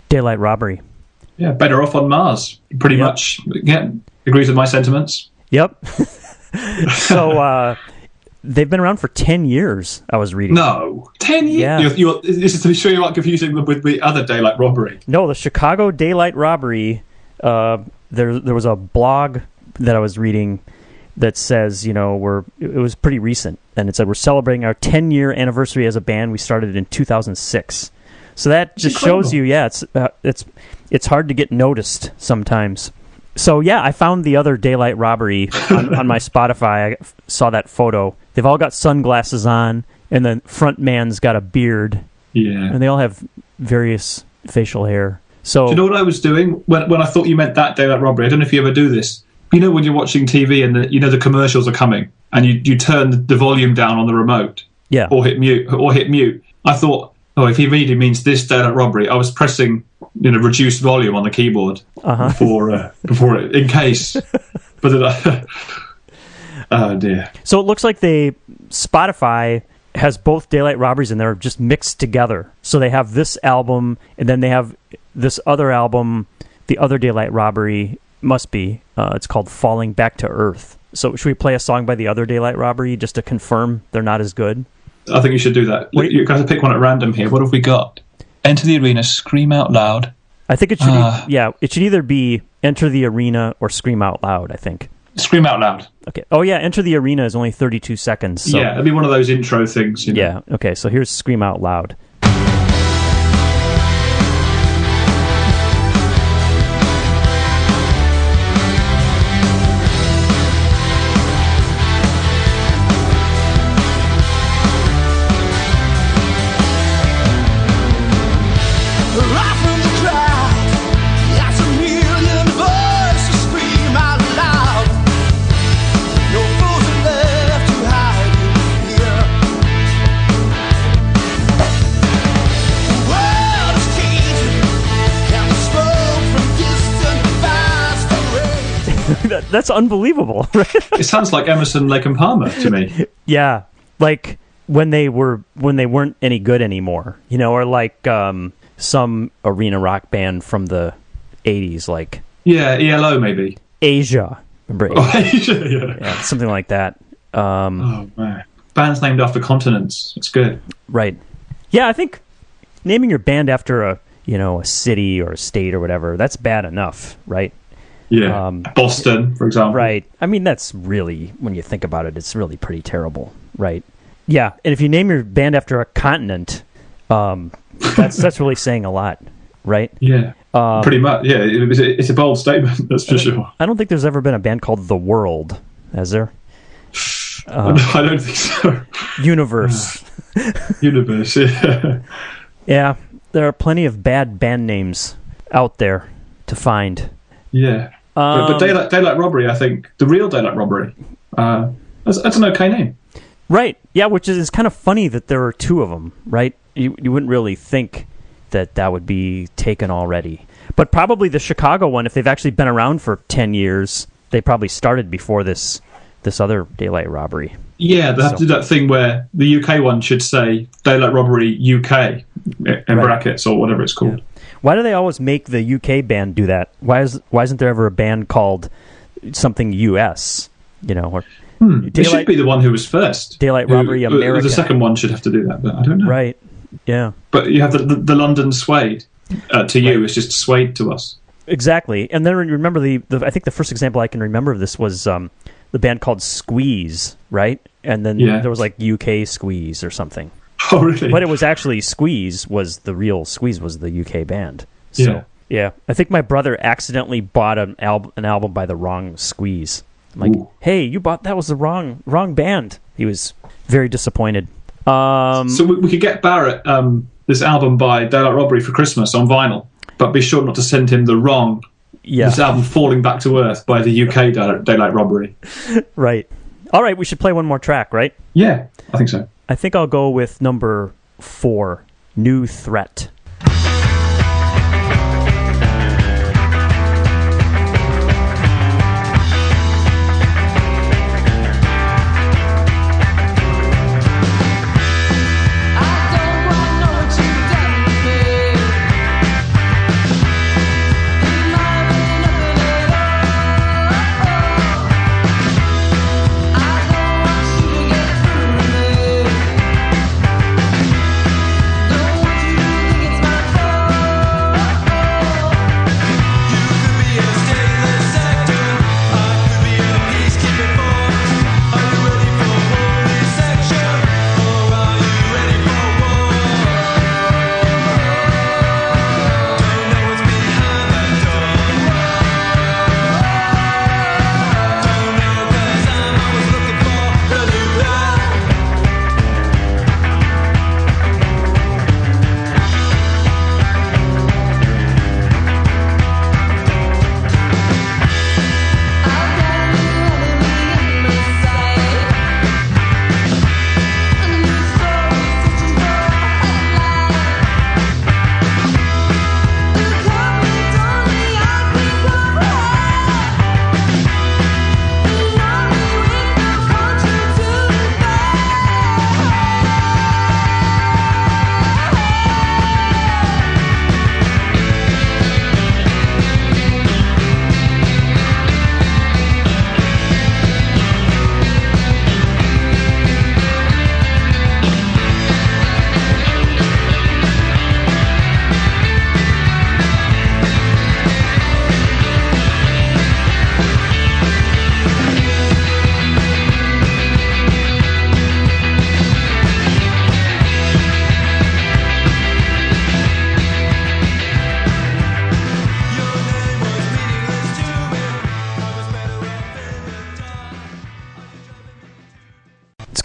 Daylight Robbery. Yeah, Better Off on Mars. Pretty much, agrees with my sentiments. Yep. So, they've been around for 10 years, I was reading. No. 10 years? Yeah. This is to be sure you aren't confusing them with the other Daylight Robbery. No, the Chicago Daylight Robbery, there was a blog that I was reading that says, it was pretty recent, and it said, we're celebrating our 10-year anniversary as a band. We started in 2006. So that just shows you, it's hard to get noticed sometimes. So yeah, I found the other Daylight Robbery on my Spotify. I saw that photo. They've all got sunglasses on, and the front man's got a beard. Yeah. And they all have various facial hair. So do you know what I was doing when I thought you meant that Daylight Robbery? I don't know if you ever do this. You know when you're watching TV and the commercials are coming, and you turn the volume down on the remote, or hit mute. I thought, if he really means this Daylight Robbery, I was pressing reduced volume on the keyboard before it, in case. But then oh dear. So it looks like Spotify has both Daylight Robberies and they're just mixed together. So they have this album, and then they have this other album. The other Daylight Robbery must be. It's called Falling Back to Earth. So should we play a song by the other Daylight Robbery just to confirm they're not as good? I think you should do that. You guys pick one at random here. What have we got? Enter the Arena, Scream Out Loud. I think it should it should either be Enter the Arena or Scream Out Loud, I think. Scream Out Loud. Okay. Oh, yeah, Enter the Arena is only 32 seconds. So. Yeah, it'll be one of those intro things. Yeah, okay, so here's Scream Out Loud. That's unbelievable, right? It sounds like Emerson, Lake and Palmer to me. Yeah, like when they weren't any good anymore, or like some arena rock band from the 80s, like ELO maybe. Asia, remember Asia? Oh, Asia, yeah, something like that. Oh man, bands named after continents. It's good, right? Yeah, I think naming your band after a city or a state or whatever, that's bad enough, right? Yeah, Boston, for example. Right. I mean, that's really, when you think about it, it's really pretty terrible, right? Yeah, and if you name your band after a continent, that's really saying a lot, right? Yeah, pretty much. Yeah, it's a bold statement, that's for sure. I don't think there's ever been a band called The World, has there? I don't think so. Universe. Universe, yeah. Yeah, there are plenty of bad band names out there to find. Yeah. But Daylight Robbery, I think, the real Daylight Robbery, that's an okay name. Right. Yeah, which is kind of funny that there are two of them, right? You wouldn't really think that would be taken already. But probably the Chicago one, if they've actually been around for 10 years, they probably started before this other Daylight Robbery. Yeah, they have to do that thing where the UK one should say Daylight Robbery UK in brackets or whatever it's called. Yeah. Why do they always make the UK band do that? Why isn't there ever a band called something US? Or it should be the one who was first. Daylight Robbery America. The second one should have to do that, but I don't know. Right. Yeah. But you have the London Suede. To you, it's just Suede to us. Exactly. And then remember I think the first example I can remember of this was the band called Squeeze, right? And then there was like UK Squeeze or something. Oh, really? But it was actually Squeeze was the UK band. So, yeah. I think my brother accidentally bought an album by the wrong Squeeze. I'm like, hey, that was the wrong band. He was very disappointed. So we could get Barrett this album by Daylight Robbery for Christmas on vinyl, but be sure not to send him the wrong. This album Falling Back to Earth by the UK Daylight Robbery. Right. All right, we should play one more track, right? Yeah, I think so. I think I'll go with number 4, New Threat. Don't you think it's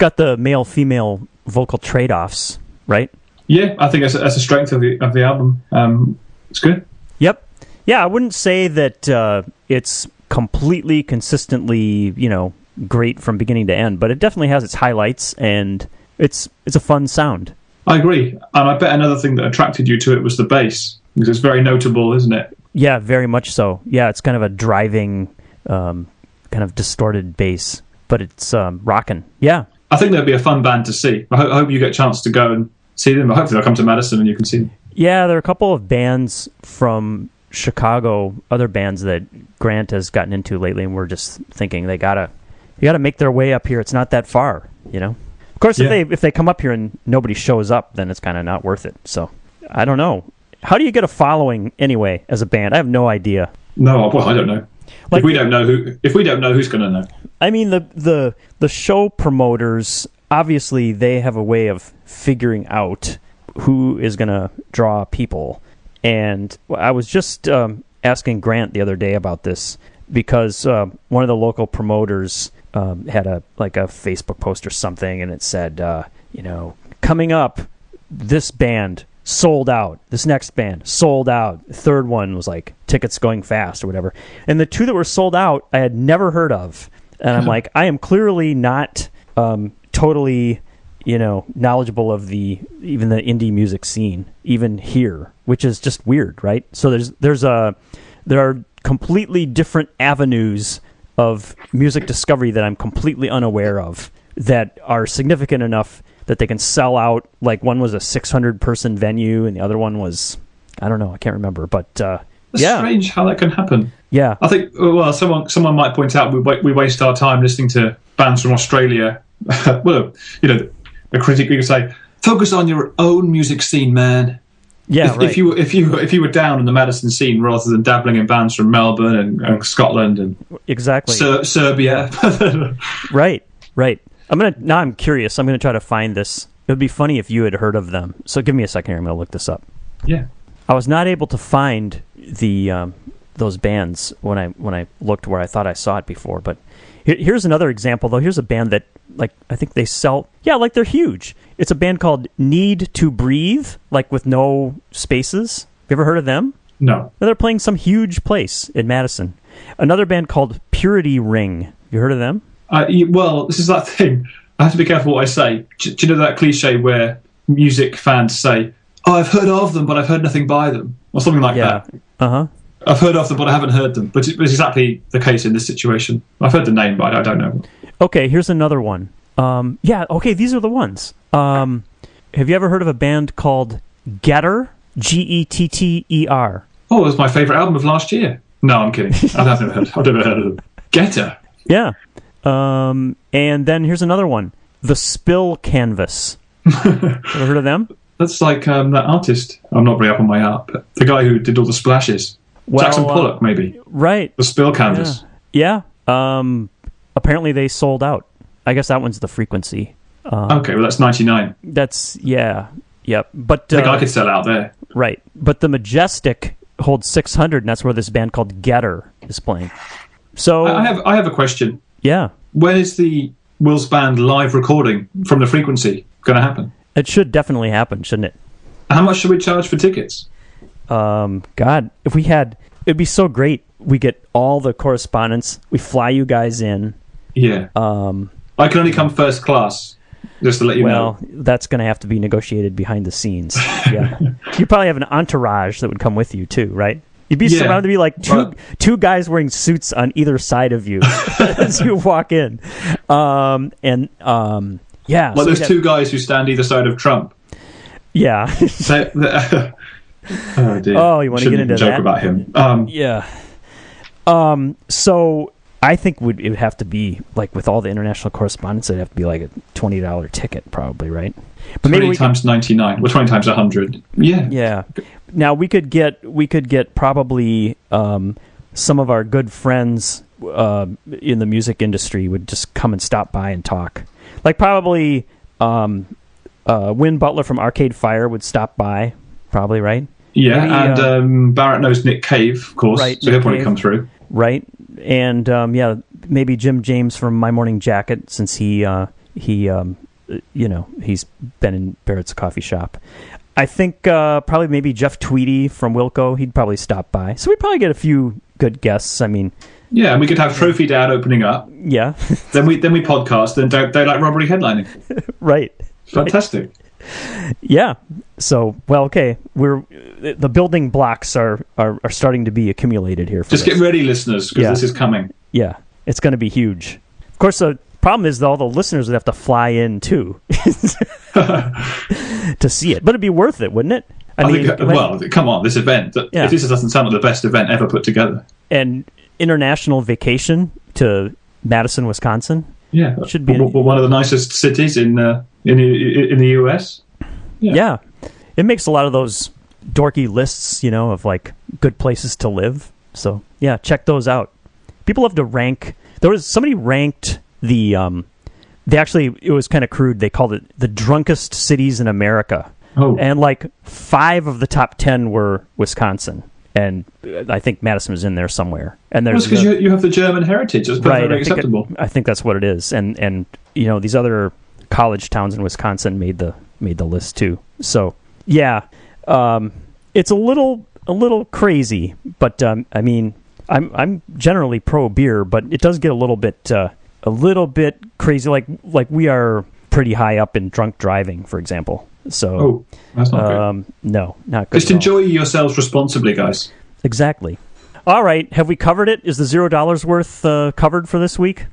got the male-female vocal trade-offs, right? Yeah, I think that's a strength of the album. It's good. Yep. Yeah, I wouldn't say that it's completely, consistently, great from beginning to end, but it definitely has its highlights, and it's a fun sound. I agree. And I bet another thing that attracted you to it was the bass, because it's very notable, isn't it? Yeah, very much so. Yeah, it's kind of a driving, kind of distorted bass, but it's rocking. Yeah. I think they'd be a fun band to see. I hope you get a chance to go and see them. Hopefully they'll come to Madison and you can see them. Yeah, there are a couple of bands from Chicago, other bands that Grant has gotten into lately, and we're just thinking they gotta make their way up here. It's not that far, Of course, if they come up here and nobody shows up, then it's kind of not worth it. So I don't know. How do you get a following anyway as a band? I have no idea. No, well, I don't know. If we don't know, who's going to know? I mean, the show promoters, obviously they have a way of figuring out who is going to draw people. And I was just asking Grant the other day about this because one of the local promoters had a Facebook post or something, and it said, coming up, this band sold out. This next band sold out. The third one was like tickets going fast or whatever. And the two that were sold out, I had never heard of. And I'm like, I am clearly not totally, knowledgeable of even the indie music scene, even here, which is just weird, right? So there are completely different avenues of music discovery that I'm completely unaware of that are significant enough that they can sell out. Like one was a 600-person venue, and the other one was, I don't know, I can't remember. But it's strange how that can happen. Yeah, I think. Well, someone might point out we waste our time listening to bands from Australia. Well, a critic could say, "Focus on your own music scene, man." Yeah, right. If you were down in the Madison scene rather than dabbling in bands from Melbourne and Scotland and exactly Serbia. Right. Now I'm curious. I'm gonna try to find this. It would be funny if you had heard of them. So give me a second here. I'm gonna look this up. Yeah. I was not able to find the those bands when I looked where I thought I saw it before. But here's another example though. Here's a band that I think they sell. Yeah, they're huge. It's a band called Need to Breathe, with no spaces. Have you ever heard of them? No. They're playing some huge place in Madison. Another band called Purity Ring. Have you heard of them? Well, this is that thing. I have to be careful what I say. Do you know that cliche where music fans say, "Oh, I've heard of them, but I've heard nothing by them," or something like that? Uh-huh. I've heard of them, but I haven't heard them. But it's exactly the case in this situation. I've heard the name, but I don't know. Okay, here's another one. These are the ones. Have you ever heard of a band called Getter? Getter. Oh, it was my favourite album of last year. No, I'm kidding. I've never heard of them. Getter. Yeah. And then here's another one. The Spill Canvas. Ever heard of them? That's like that artist. I'm not very up on my art, but the guy who did all the splashes. Jackson Pollock, maybe. Right. The Spill Canvas. Yeah. Apparently they sold out. I guess that one's the Frequency. Okay, well that's 99. That's, yeah. Yep. But I think I could sell out there. Right. But the Majestic holds 600, and that's where this band called Getter is playing. So I have a question. Yeah. When is the Will's Band live recording from the Frequency going to happen? It should definitely happen, shouldn't it? How much should we charge for tickets? God, if we had, it'd be so great. We get all the correspondence. We fly you guys in. Yeah. I can only come first class, just to let you know. Well, that's going to have to be negotiated behind the scenes. Yeah. You probably have an entourage that would come with you too, right? You'd be surrounded to be two guys wearing suits on either side of you as you walk in. Yeah. Like those two guys who stand either side of Trump. Yeah. Oh dear. Oh, you want to get into joke that? About him? Yeah. So I think it would have to be with all the international correspondence. It'd have to be a $20 ticket, probably, right? But 20 times 99. Well, 20 times 100. Yeah. Yeah. Now we could get probably some of our good friends in the music industry would just come and stop by and talk. Probably Win Butler from Arcade Fire would stop by, probably, right? Yeah, maybe, and Barrett knows Nick Cave, of course, right, so he'll probably come through. Right, and maybe Jim James from My Morning Jacket, since he He, he's been in Barrett's coffee shop. I think probably maybe Jeff Tweedy from Wilco. He'd probably stop by. So we'd probably get a few good guests. I mean, yeah, and we could have Trophy Dad opening up. Yeah. then we podcast, and Daylight Robbery headlining. Right. Fantastic. Yeah. So, well, okay. The building blocks are starting to be accumulated here. Just get ready, listeners, because this is coming. Yeah, it's going to be huge. Of course, the problem is that all the listeners would have to fly in too to see it, but it'd be worth it, wouldn't it? I mean, come on, this event. Yeah. If this doesn't sound like the best event ever put together, and international vacation to Madison, Wisconsin. Yeah, it should be one of the nicest cities in the US. Yeah, it makes a lot of those dorky lists, of like good places to live. So yeah, check those out. People have to rank. Somebody ranked it was kind of crude. They called it the drunkest cities in America. Oh. And like 5 of the top 10 were Wisconsin. And I think Madison was in there somewhere. And there's because you have the German heritage. That's perfectly acceptable. I think that's what it is. And these other college towns in Wisconsin made the list too. So yeah, it's a little crazy, but I mean, I'm generally pro beer, but it does get a little bit crazy. Like we are pretty high up in drunk driving, for example. So that's not good. No, not good. Just enjoy yourselves responsibly, guys. Exactly. All right, have we covered it? Is the $0 worth covered for this week?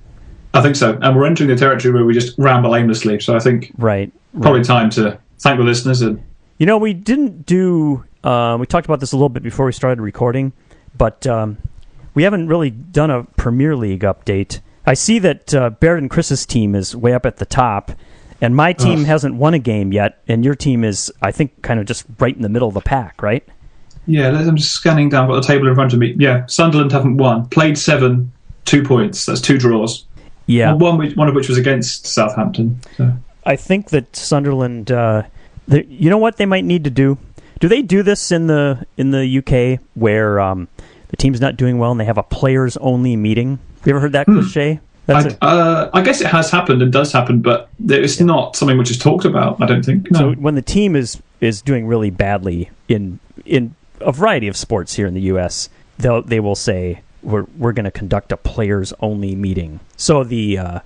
I think so, and we're entering the territory where we just ramble aimlessly. So I think probably time to thank the listeners. And we didn't do. We talked about this a little bit before we started recording, but we haven't really done a Premier League update. I see that Barrett and Chris's team is way up at the top, and my team hasn't won a game yet, and your team is, I think, kind of just right in the middle of the pack, right? Yeah, I'm just scanning down. Got the table in front of me. Yeah, Sunderland haven't won. Played 7, 2 points. That's 2 draws. Yeah, one of which was against Southampton. So. I think that Sunderland. You know what they might need to do? Do they do this in the UK where the team's not doing well and they have a players only meeting? Have you ever heard that cliche? I guess it has happened and does happen, but it's not something which is talked about, I don't think. No. So when the team is doing really badly in a variety of sports here in the US, they will say we're going to conduct a players only meeting. So the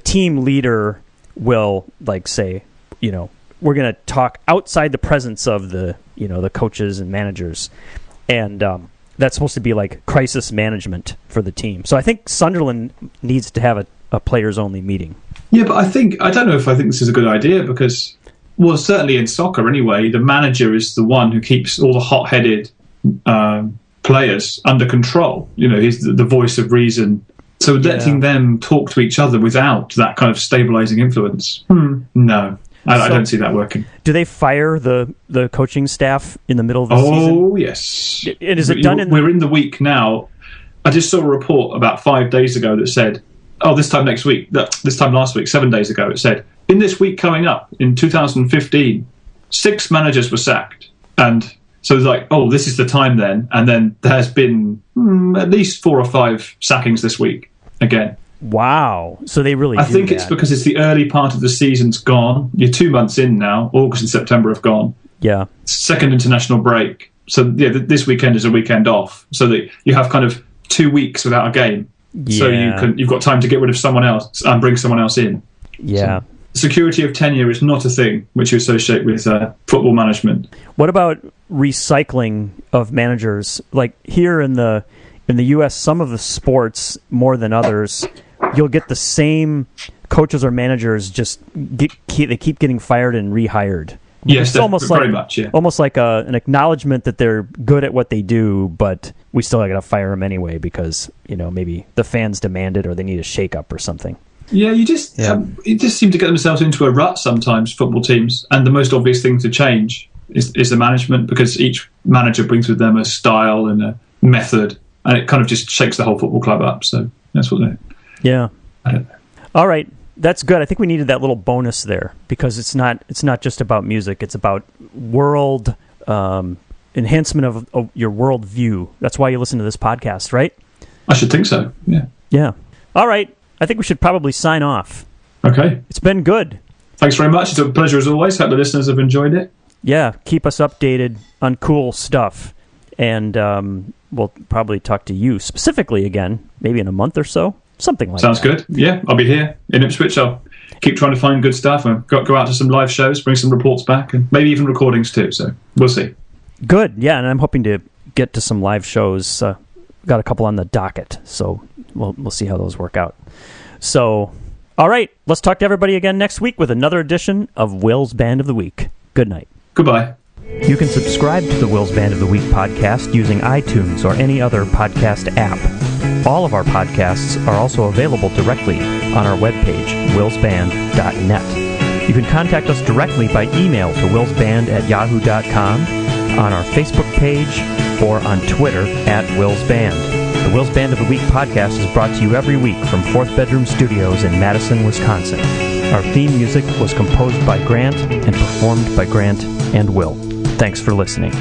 team leader will say, we're going to talk outside the presence of the coaches and managers, and that's supposed to be like crisis management for the team. So I think Sunderland needs to have a players-only meeting. Yeah, but I don't know if I think this is a good idea because, well, certainly in soccer anyway, the manager is the one who keeps all the hot-headed players under control. He's the voice of reason. So letting them talk to each other without that kind of stabilising influence, no. I don't see that working. Do they fire the coaching staff in the middle of the season? Oh, yes. And is it done We're in the week now. I just saw a report about 5 days ago that said, this time last week, 7 days ago, it said, in this week coming up, in 2015, 6 managers were sacked. And so it's like, this is the time then. And then there has been at least 4 or 5 sackings this week again. Wow. So they really I think it's because it's the early part of the season's gone. You're 2 months in now. August and September have gone. Yeah. Second international break. So this weekend is a weekend off. So that you have kind of 2 weeks without a game. Yeah. So you've got time to get rid of someone else and bring someone else in. Yeah. So security of tenure is not a thing which you associate with football management. What about recycling of managers? Like here in the US, some of the sports more than others, you'll get the same coaches or managers they keep getting fired and rehired. Yes, it's almost very much. Yeah, almost like an acknowledgement that they're good at what they do, but we still got to fire them anyway because maybe the fans demand it or they need a shake-up or something. Yeah, it just seem to get themselves into a rut sometimes. Football teams, and the most obvious thing to change is the management because each manager brings with them a style and a method, and it kind of just shakes the whole football club up. So that's what they. Yeah. I don't know. All right. That's good. I think we needed that little bonus there because it's not just about music. It's about world enhancement of your world view. That's why you listen to this podcast, right? I should think so. Yeah. Yeah. All right. I think we should probably sign off. Okay. It's been good. Thanks very much. It's a pleasure as always. Hope the listeners have enjoyed it. Yeah, keep us updated on cool stuff. And we'll probably talk to you specifically again, maybe in a month or so. Something like Sounds that. good. Yeah, I'll be here in Ipswich. I'll keep trying to find good stuff and go out to some live shows, bring some reports back, and maybe even recordings too. So we'll see. Good. Yeah, and I'm hoping to get to some live shows. Got a couple on the docket, so we'll see how those work out. So, all right, let's talk to everybody again next week with another edition of Will's Band of the Week. Good night. Goodbye. You can subscribe to the Will's Band of the Week podcast using iTunes or any other podcast app. All of our podcasts are also available directly on our webpage, willsband.net. You can contact us directly by email to willsband@yahoo.com, on our Facebook page, or on Twitter @willsband. The Will's Band of the Week podcast is brought to you every week from Fourth Bedroom Studios in Madison, Wisconsin. Our theme music was composed by Grant and performed by Grant and Will. Thanks for listening.